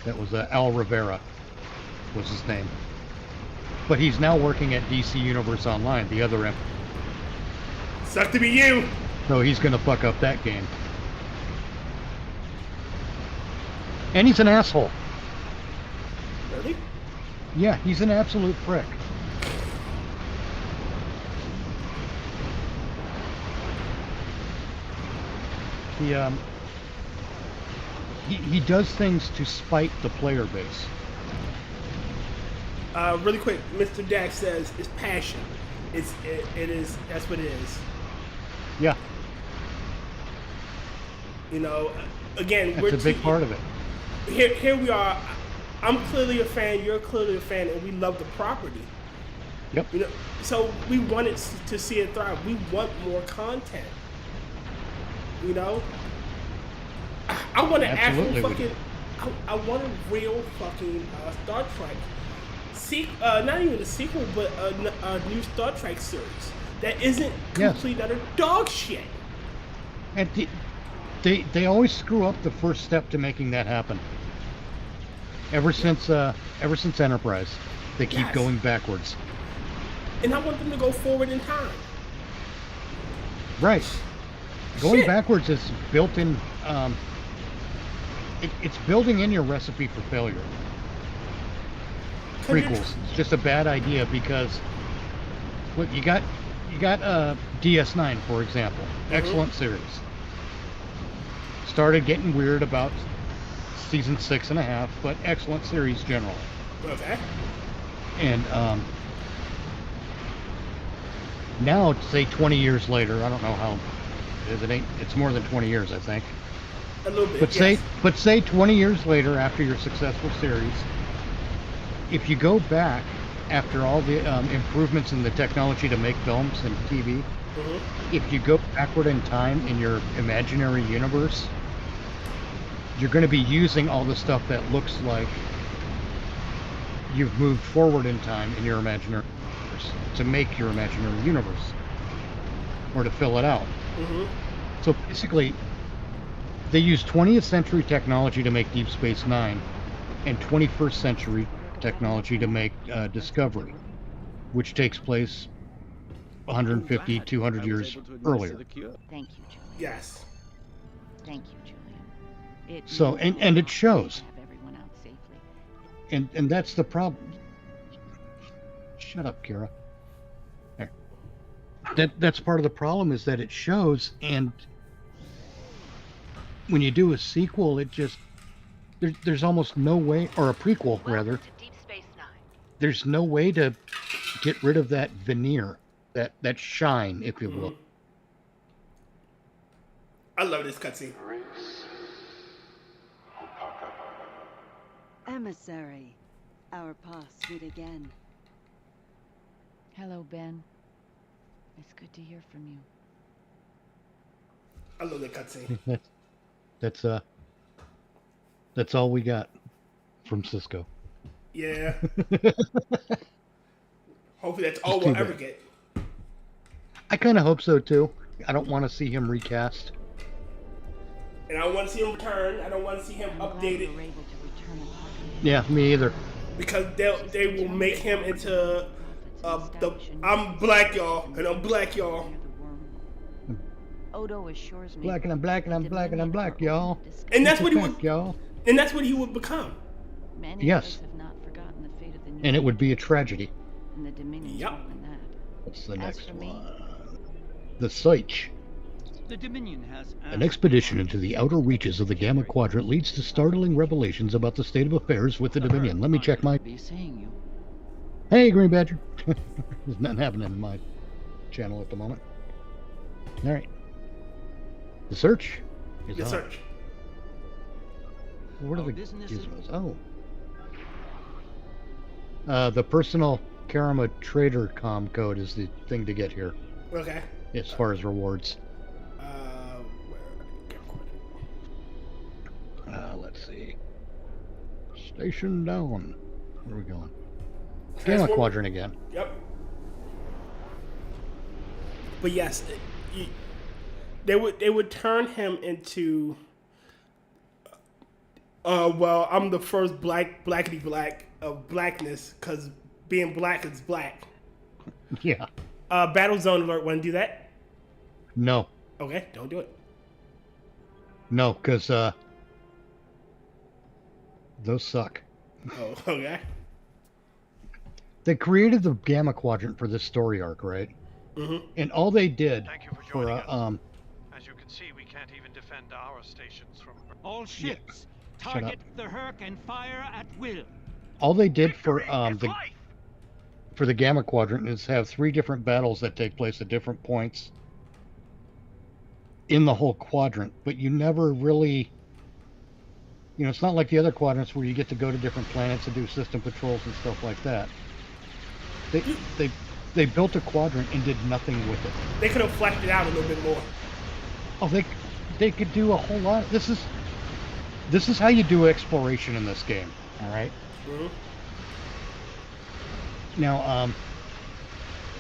That was Al Rivera, was his name. But he's now working at DC Universe Online, the other end. Suck to be you! So he's going to fuck up that game. And he's an asshole. Really? Yeah, he's an absolute prick. He does things to spite the player base. Really quick, Mr. Dax says it's passion. It is. That's what it is. Yeah. You know, again, that's a big part of it. Here we are. I'm clearly a fan. You're clearly a fan, and we love the property. Yep. You know, so we wanted to see it thrive. We want more content. You know, I want an actual fucking. I want a real fucking Star Trek. Not even a sequel, but a new Star Trek series that isn't complete utter dog shit. And they always screw up the first step to making that happen. Ever since Enterprise, they keep going backwards. And I want them to go forward in time. Right. Going backwards is built in. It's building in your recipe for failure. Prequels. It's just a bad idea because look, you got DS9 for example. Excellent series. Started getting weird about season 6.5, but excellent series generally. Okay. And now, say 20 years later, I don't know how it's more than 20 years, I think. A little bit. But say 20 years later, after your successful series, if you go back after all the improvements in the technology to make films and TV, if you go backward in time in your imaginary universe, you're going to be using all the stuff that looks like you've moved forward in time in your imaginary universe to make your imaginary universe or to fill it out. So basically, they use 20th century technology to make Deep Space Nine and 21st century technology to make Discovery, which takes place 150, 200 years earlier. Thank you, Julian. Yes. Thank you, Julian. So, and it shows. Have everyone out safely. And that's the problem. Shut up, Kira. There. That's part of the problem is that it shows, and when you do a sequel, it just there's almost no way, or a prequel rather. There's no way to get rid of that veneer, that shine, if you will. I love this cutscene. Emissary, our paths meet again. Hello, Ben. It's good to hear from you. I love that cutscene. That's all we got from Cisco. Yeah. Hopefully that's all we'll ever get. I kind of hope so too. I don't want to see him recast. And I don't want to see him return. I don't want to see him updated. Yeah, me either. Because they will make him into I'm black, y'all, and I'm black, y'all. Odo assures me. Black and I'm black and I'm black and I'm black, y'all. And that's what he would, y'all. And that's what he would become. Yes. And it would be a tragedy. And the Dominion. Yep. What's the next one? The Search. The Dominion has An expedition into the outer reaches of the Gamma Quadrant leads to startling revelations about the state of affairs with the Dominion. Let me check my... Hey, Green Badger. There's nothing happening in my channel at the moment. All right. The Search is The on. Search. What are the gizmos? Oh. The personal Karama Trader com code is the thing to get here. Okay. As far as rewards. Let's see. Station down. Where are we going? Gamma Quadrant again. Yep. But yes, they would turn him into. Well, I'm the first blackity black of blackness because being black is black. Yeah. Battle zone alert. Want to do that? No. Okay, don't do it. No, because Those suck. Oh, okay. They created the Gamma Quadrant for this story arc, right? Mm-hmm. And all they did Thank you for for joining us. As you can see, we can't even defend our stations from... All ships, target the Herc and fire at will. all they did for the Gamma Quadrant is have 3 different battles that take place at different points in the whole quadrant, but you never really, it's not like the other quadrants where you get to go to different planets and do system patrols and stuff like that. They built a quadrant and did nothing with it. They could have fleshed it out a little bit more. Oh, they could do a whole lot. This is how you do exploration in this game. All right. Mm-hmm. Now,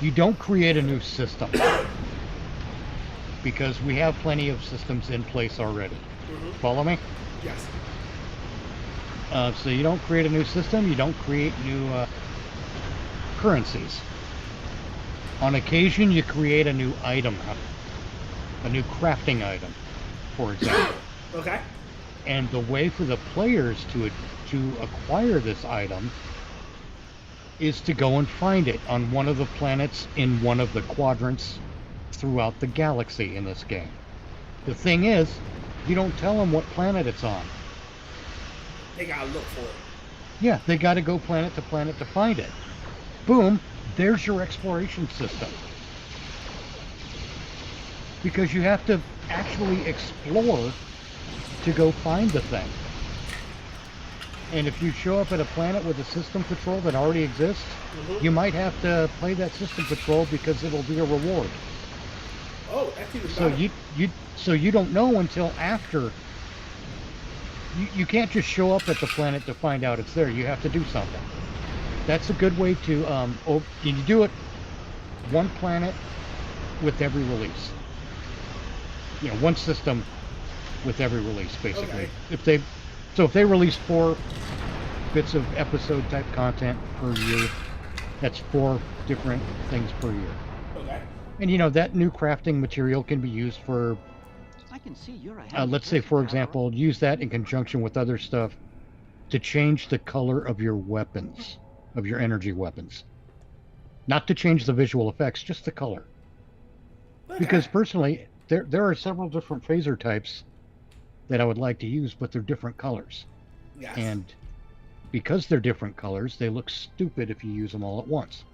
you don't create a new system because we have plenty of systems in place already. Mm-hmm. Follow me? Yes. So you don't create a new system. You don't create new currencies. On occasion, you create a new item, a new crafting item, for example. Okay. And the way for the players to acquire this item is to go and find it on one of the planets in one of the quadrants throughout the galaxy in this game. The thing is, you don't tell them what planet it's on. They gotta look for it. Yeah, they gotta go planet to find it. Boom, there's your exploration system. Because you have to actually explore to go find the thing. And if you show up at a planet with a system patrol that already exists, you might have to play that system patrol because it'll be a reward. Oh, that's even better. So you don't know until after. You can't just show up at the planet to find out it's there. You have to do something. That's a good way to you do it one planet with every release. One system with every release, basically. Okay. If they release 4 bits of episode type content per year, that's 4 different things per year. Okay. And that new crafting material can be used for, I can see you're a let's say, for example, use that in conjunction with other stuff to change the color of your weapons, of your energy weapons. Not to change the visual effects, just the color. Okay. Because personally, there are several different phaser types that I would like to use, but they're different colors. Yes. And because they're different colors, they look stupid if you use them all at once.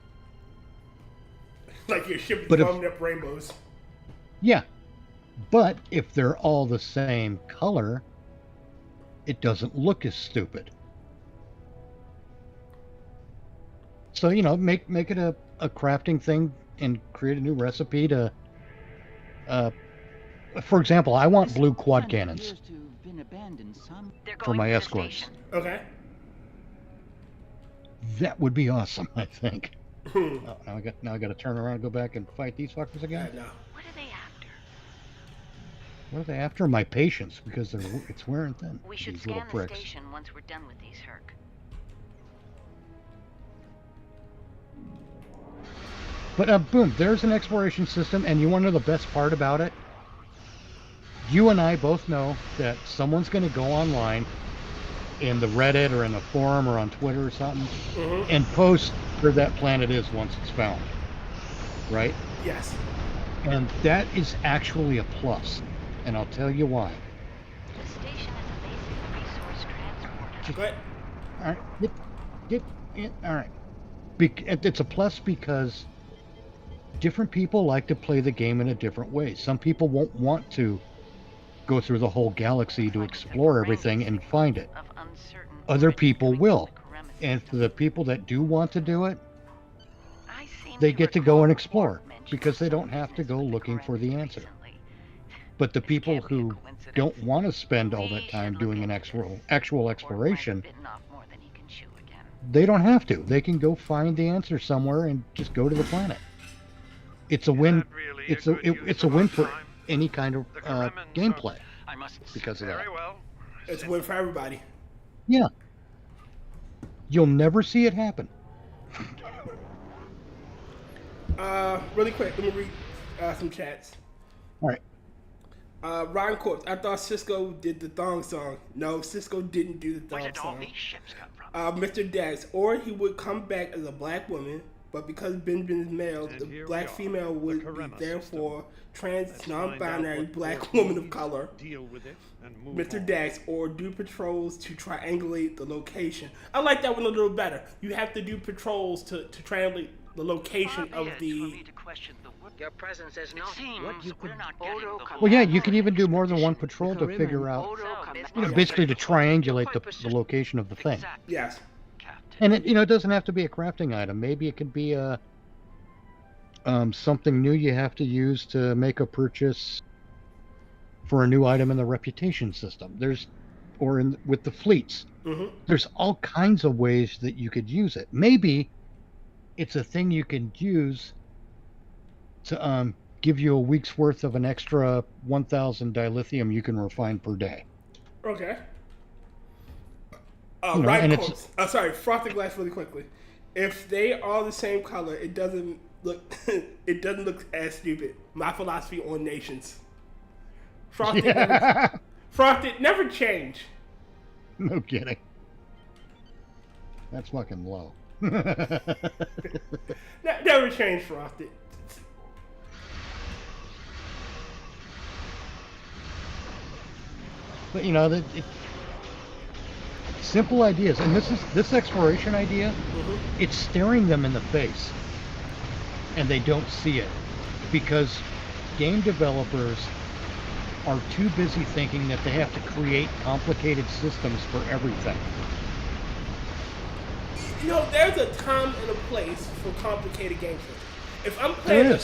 Like your ship is foaming up rainbows. Yeah. But if they're all the same color, it doesn't look as stupid. So, make it a crafting thing and create a new recipe to for example, I want blue quad cannons for my escorts. Okay. That would be awesome, I think. Now I got to turn around and go back and fight these fuckers again. No. What are they after? What are they after? My patience, because it's wearing thin. We should scan the station once we're done with these Herc. But boom, there's an exploration system, and you want to know the best part about it? You and I both know that someone's going to go online in the Reddit or in the forum or on Twitter or something and post where that planet is once it's found. Right? Yes. And that is actually a plus. And I'll tell you why. The station is a basic resource transporter. All right. It's a plus because different people like to play the game in a different way. Some people won't want to go through the whole galaxy to explore everything and find it. Other people will. And for the people that do want to do it, they get to go and explore because they don't have to go looking for the answer. But the people who don't want to spend all that time doing an actual exploration, they don't have to. They can go find the answer somewhere and just go to the planet. It's a win. It's a win for any kind of gameplay because of that. It's a win for everybody. Yeah. You'll never see it happen. Really quick, let me read some chats. All right. Rotncorpse, I thought Cisco did the thong song. No, Cisco didn't do the thong Where did all song. these ships come from? Mr. Dax, or he would come back as a black woman, but because Benjamin's male, And the here black we are, female would the be Karema therefore system. trans, Let's find out non-binary what black Ford woman of needs, color. Deal with it and move Mr. on. Dax, or do patrols to triangulate the location. I like that one a little better. You have to do patrols to triangulate the location of the. Your presence is known. We're not Well, yeah, you can even do more than one patrol to figure out, basically to triangulate the location of the thing. Yes. And it doesn't have to be a crafting item. Maybe it could be a something new you have to use to make a purchase for a new item in the reputation system. With the fleets. Mm-hmm. There's all kinds of ways that you could use it. Maybe it's a thing you can use to give you a week's worth of an extra 1,000 dilithium you can refine per day. Okay. And Rotncorpse. Sorry, frosted glass really quickly. If they are the same color, it doesn't look it doesn't look as stupid. My philosophy on nations. Frosted never change. No kidding. That's fucking low. Never change, Frosted. But simple ideas, and this exploration idea, it's staring them in the face, and they don't see it because game developers are too busy thinking that they have to create complicated systems for everything. There's a time and a place for complicated game systems. If I'm playing a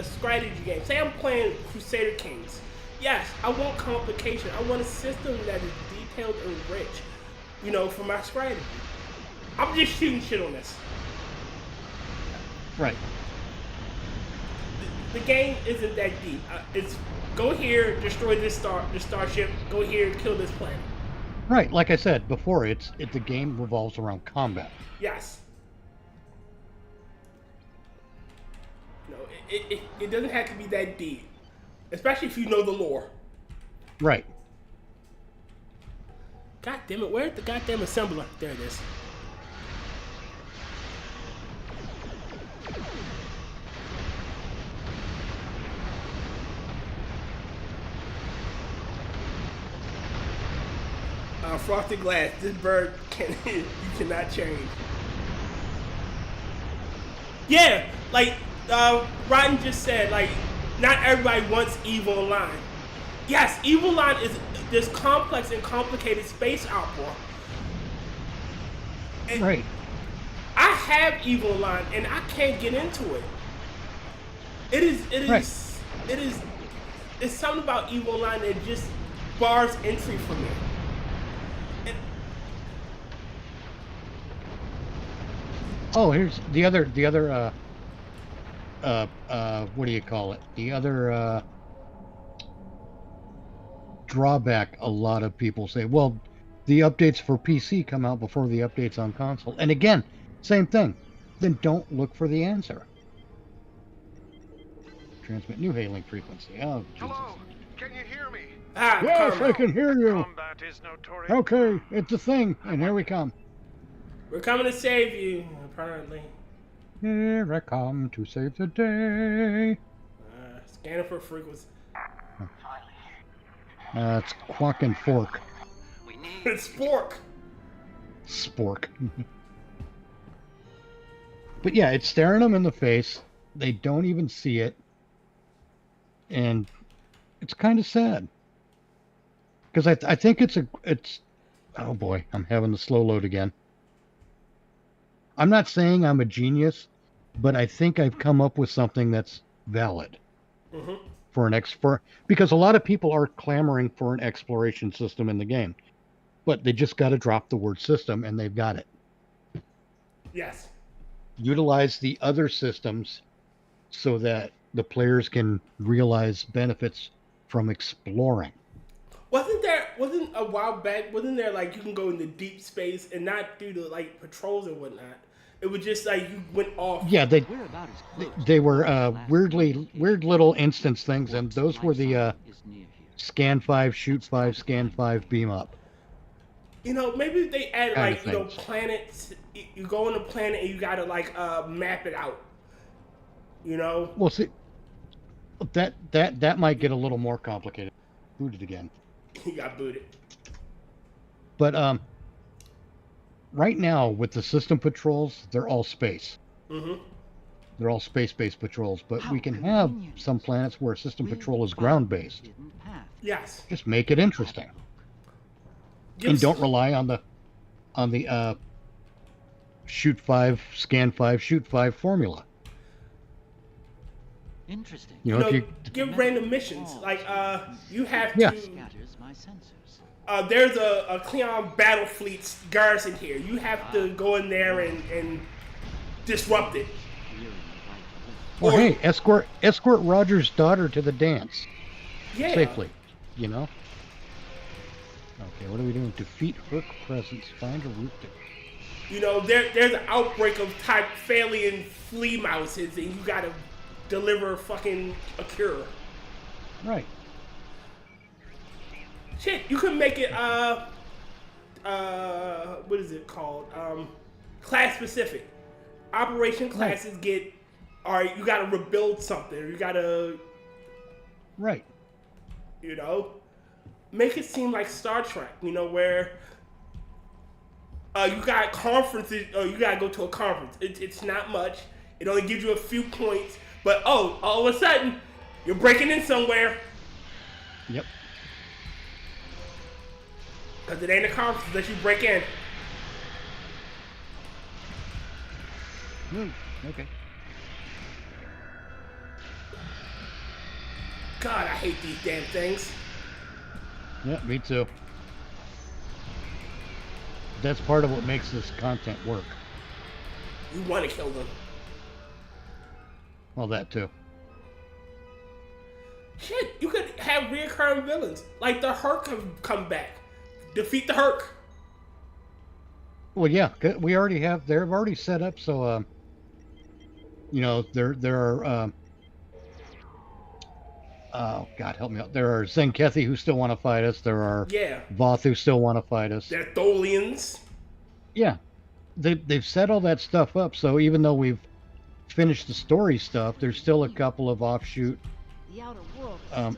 strategy game, say I'm playing Crusader Kings, yes, I want complication. I want a system that is detailed and rich, for my strategy. I'm just shooting shit on this. Right. The game isn't that deep. It's go here, destroy this starship. Go here, kill this planet. Right. Like I said before, the game revolves around combat. Yes. It doesn't have to be that deep, especially if you know the lore. Right. God damn it! Where's the goddamn assembler? There it is. Frosted glass. This bird you cannot change. Yeah, like Rotten just said, like not everybody wants Evil Online. Yes, Evil Online is this complex and complicated space opera. And right. I have Evil Online and I can't get into it. It's something about Evil Online that just bars entry for me. Here's the other what do you call it? The other drawback a lot of people say, well, the updates for PC come out before the updates on console. And again, same thing. Then don't look for the answer. Transmit new hailing frequency. Oh, Jesus. Hello, can you hear me? Yes, I can hear you. Combat is notorious. Okay, it's a thing, and here we come. We're coming to save you, apparently. Here I come to save the day. Scanning for frequency. It's Quack and Fork. It's Spork. Spork. But yeah, it's staring them in the face. They don't even see it. And it's kind of sad. Because I think it's oh boy, I'm having the slow load again. I'm not saying I'm a genius, but I think I've come up with something that's valid because a lot of people are clamoring for an exploration system in the game, but they just got to drop the word system and they've got it. Yes. Utilize the other systems so that the players can realize benefits from exploring. Wasn't a while back, wasn't there like you can go into deep space and not do the like patrols and whatnot? It was just like you went off. Yeah, they were weird little instance things, and those were the scan 5, shoot 5, scan 5, beam up. You know, maybe if they added Kind like, of you know, things. planets. You go on a planet and you gotta like map it out. You know. Well, see, that might get a little more complicated. Booted again. He got booted. But right now with the system patrols, they're all space. Mm-hmm. They're all space-based patrols, but we can have some planets where system patrol is ground-based. Yes. Just make it interesting, and don't rely on the shoot 5, scan 5, shoot 5 formula. Interesting. You know, if you give random missions, like you have Yeah. to. Scatters my sensors. There's a Cleon battle fleet's garrison here. You have to go in there and disrupt it. Or hey, escort Roger's daughter to the dance safely. You know. Okay, what are we doing? Defeat Herc presence. Find a route to. You know, there's an outbreak of type Phalian flea mouses, and you gotta deliver fucking a cure. Right. Shit, you could make it what is it called? Class specific. Operation classes get, alright, you gotta rebuild something, or you gotta, right, you know, make it seem like Star Trek, you know, where you got conferences, or you gotta go to a conference. It's not much. It only gives you a few points, but all of a sudden, you're breaking in somewhere. Yep. Because it ain't a conference unless you break in. Okay. God, I hate these damn things. Yeah, me too. That's part of what makes this content work. You want to kill them. Well, that too. Shit, you could have reoccurring villains. Like the Herc come back. Defeat the Herc. Well, yeah, we already have. They're already set up, so you know, there are. Oh God, help me out. There are Zenkethi who still want to fight us. There are Voth who still want to fight us. They're Tholians. Yeah, they've set all that stuff up. So even though we've finished the story stuff, there's still a couple of offshoot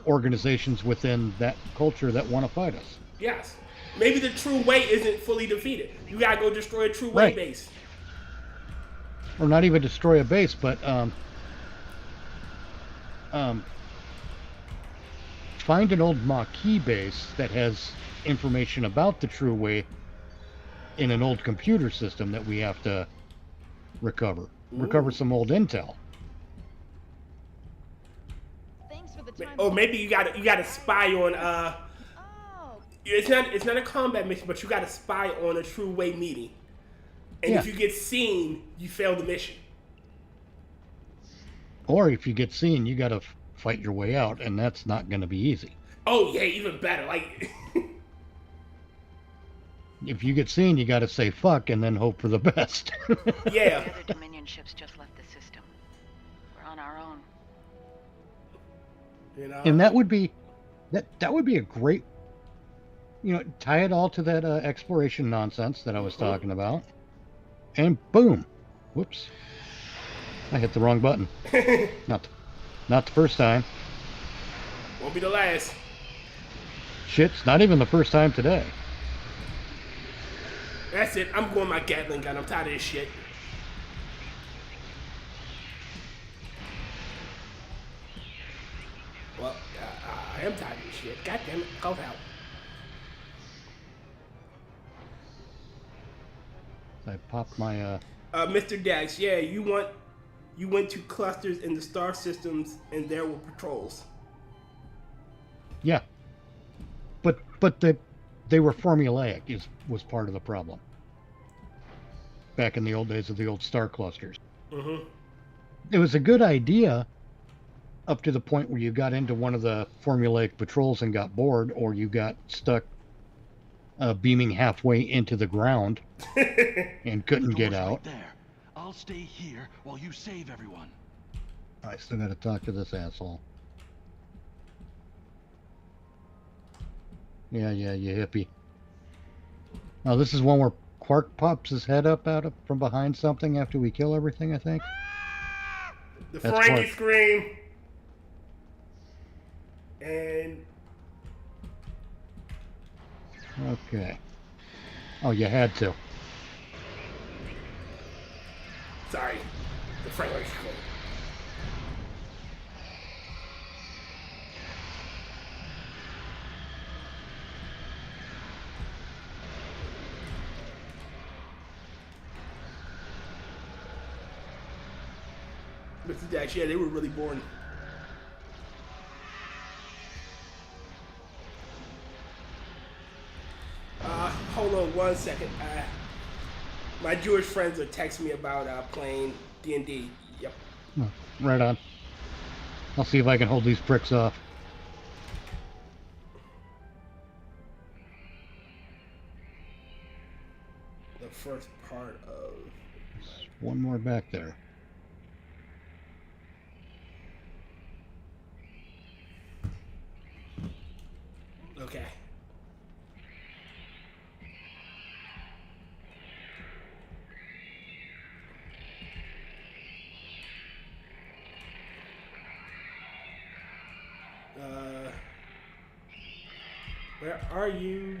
organizations within that culture that want to fight us. Yes. Maybe the True Way isn't fully defeated. You gotta go destroy a True Way base. Or not even destroy a base, but find an old Maquis base that has information about the True Way in an old computer system that we have to recover. Recover some old intel. Or maybe you gotta spy on it's not a combat mission, but you gotta spy on a True Way meeting. And if you get seen, you fail the mission. Or if you get seen, you gotta fight your way out, and that's not gonna be easy. Oh yeah, even better. Like if you get seen, you gotta say fuck and then hope for the best. Yeah. The other Dominion ships just left the system. We're on our own. You know? And that would be a great, you know, tie it all to that exploration nonsense that I was talking about, and boom, whoops, I hit the wrong button. not the first time. Won't be the last. Shit's not even the first time today. That's it. I'm going my Gatling gun. I'm tired of this shit. Well, I am tired of this shit. God damn it. Go out. I popped my Mr. Dax, yeah, you went to clusters in the star systems and there were patrols. Yeah. But they were formulaic was part of the problem. Back in the old days of the old star clusters. Mm-hmm. It was a good idea up to the point where you got into one of the formulaic patrols and got bored, or you got stuck beaming halfway into the ground and couldn't get out. Right there. I'll stay here while you save everyone. I still gotta talk to this asshole. Yeah, you hippie. Oh, this is one where Quark pops his head up from behind something after we kill everything, I think. The That's Frankie Quark. scream. And... Okay. Oh, you had to. Sorry. The Frankie scream. Mr. Dash, yeah, they were really boring. Hold on one second. My Jewish friends are texting me about playing D&D. Yep. Oh, right on. I'll see if I can hold these pricks off. The first part of... There's one more back there. Okay. Where are you?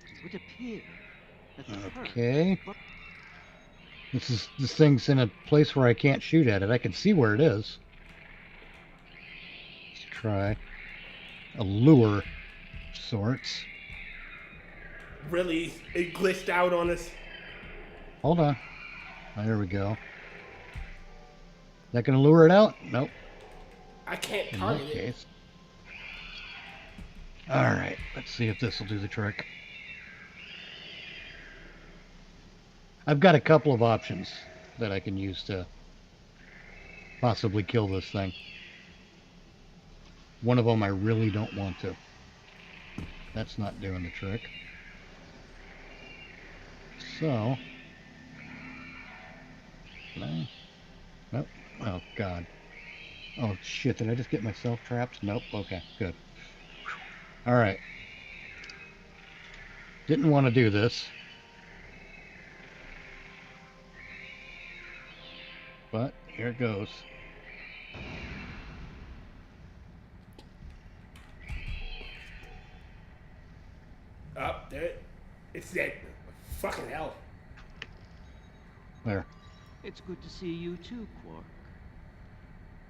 It would appear that the Okay. This thing's in a place where I can't shoot at it. I can see where it is. Let's try a lure of sorts. Really? It glitched out on us? Hold on. Oh, there we go. Is that gonna lure it out? Nope. I can't In target that it. case. Alright, let's see if this will do the trick. I've got a couple of options that I can use to possibly kill this thing. One of them I really don't want to. That's not doing the trick. So... No. Nope. Oh, God. Oh, shit. Did I just get myself trapped? Nope. Okay, good. Alright. Didn't want to do this. But here it goes. Up there. It's that fucking hell. There. It's good to see you too, Quark.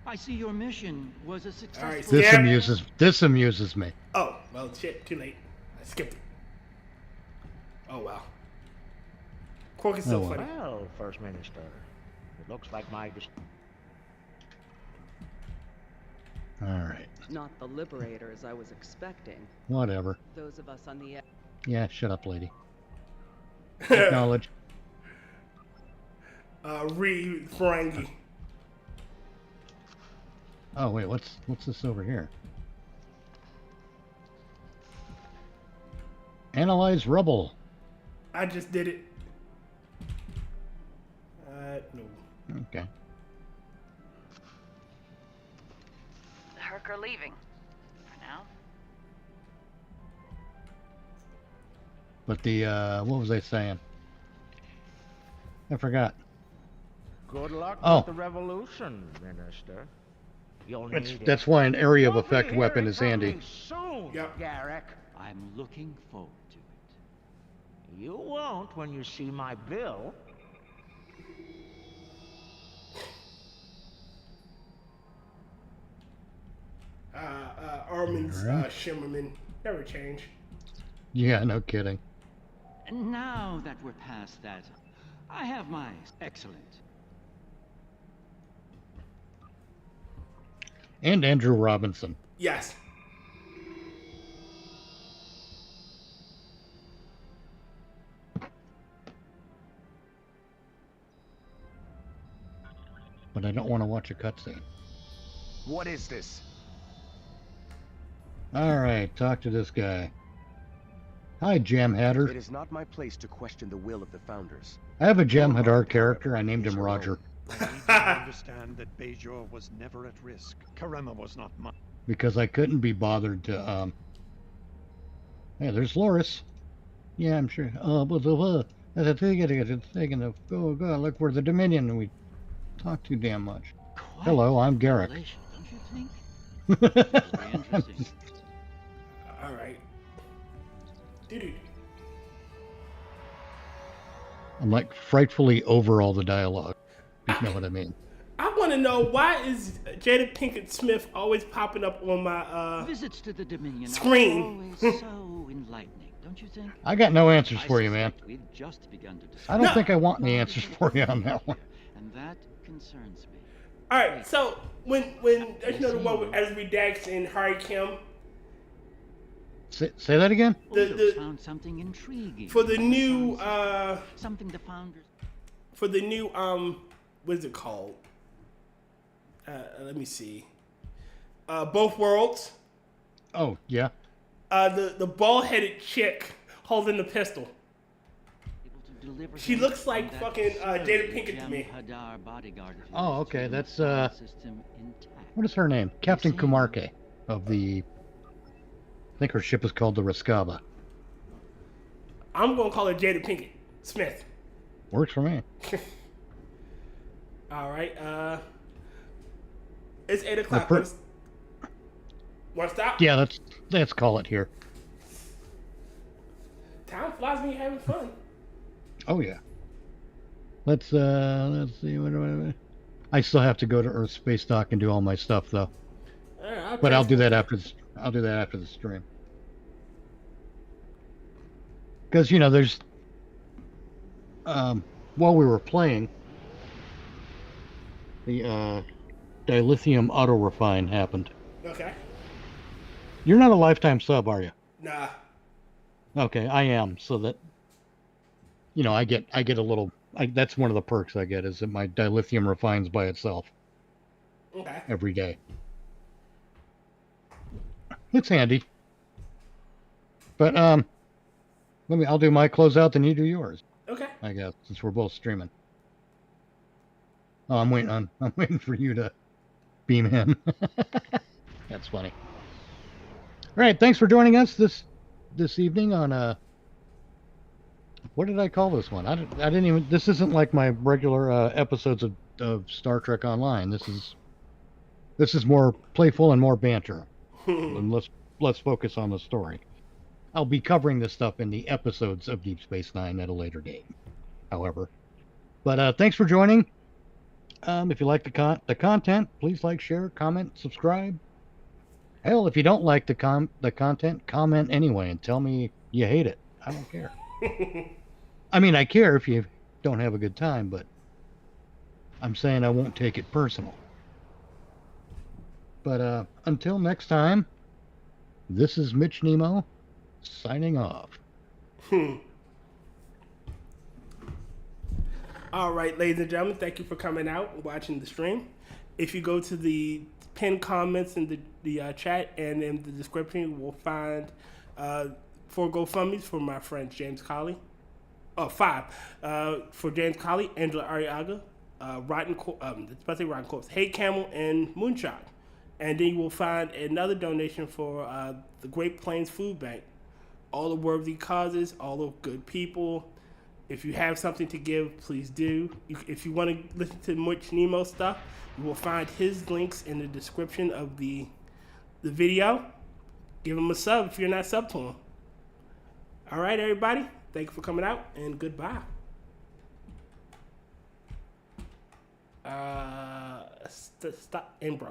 I see your mission was a successful... This amuses me. Oh, well, shit, too late. I skipped it. Oh, wow. Quark is so funny. Well, First Minister, it looks like my... Alright. Not the liberators I was expecting. Whatever. Those of us on the... Yeah, shut up, lady. Acknowledge. Ferengi. Oh, wait, what's this over here? Analyze rubble. I just did it. No. Okay. The Herc are leaving. For now. But the, what was I saying? I forgot. Good luck Oh. with the revolution, Minister. You'll need it. That's why an area of You'll be effect weapon hearing is from handy. me soon, Garrick. I'm looking forward to it. You won't when you see my bill. Armin's Alright. Shimmerman. Never change. Yeah, no kidding. And now that we're past that, I have my excellent. And Andrew Robinson. Yes. But I don't want to watch a cutscene. What is this? All right, talk to this guy. Hi, Jam Hatter. It is not my place to question the will of the founders. I have a Jam Hatter character. I named him Roger. We need you to understand that Bajor was never at risk. Karema was not mine. Because I couldn't be bothered to, Hey, there's Loris. Yeah, I'm sure. That's a thing of go, look for the Dominion, and we talk too damn much. Quite Hello, I'm Garrick. revelation, don't you think? Very interesting. All right. Dude. I'm like frightfully over all the dialogue. If you know what I mean. I want to know, why is Jada Pinkett Smith always popping up on my Visits to the Dominion screen? are always so enlightening, don't you think? I got no answers for you, man. We've just begun to I don't think I want any answers for you on that one. And that concerns me. All right, so when you know the one with Ezra Dax and Harry Kim. Say that again. The found something intriguing for the new something the founders. For the new what is it called? Let me see. Both Worlds. Oh yeah. The bald-headed chick holding the pistol. She looks like fucking Jada Pinkett to me. Oh, okay. That's what is her name? Captain Kumarke of the. I think her ship is called the Rescaba. I'm gonna call her Jada Pinkett Smith. Works for me. All right. It's 8 o'clock. Want to stop? Yeah, let's call it here. Time flies when you're having fun. Oh yeah. Let's see. I still have to go to Earth Space Dock and do all my stuff though. But I'll do that after the stream. Because there's while we were playing, the dilithium auto refine happened. Okay. You're not a lifetime sub, are you? Nah. Okay, I am. So that I get a little. That's one of the perks I get, is that my dilithium refines by itself. Okay. Every day. It's handy. But I'll do my closeout, then you do yours. Okay. I guess, since we're both streaming. Oh, I'm waiting for you to beam him. That's funny. All right, thanks for joining us this evening on what did I call this one? I didn't even. This isn't like my regular episodes of Star Trek Online. This is more playful and more banter. And let's focus on the story. I'll be covering this stuff in the episodes of Deep Space Nine at a later date, however. But thanks for joining. If you like the content, please like, share, comment, subscribe. Hell, if you don't like the content, comment anyway and tell me you hate it. I don't care. I mean, I care if you don't have a good time, but I'm saying I won't take it personal. But until next time, this is Mitch Nemo, signing off. All right, ladies and gentlemen, thank you for coming out and watching the stream. If you go to the pinned comments in the chat and in the description, you will find 4 GoFundMes for my friend James Colley. 5 for James Colley, Angela Arriaga, Rotncorpse, Hey Camel, and Moonshot. And then you will find another donation for the Great Plains Food Bank. All the worthy causes, all the good people. If you have something to give, please do. If you want to listen to Mitch Nemo stuff, you will find his links in the description of the video. Give him a sub if you're not sub to him. All right, everybody. Thank you for coming out, and goodbye. Stop and bro.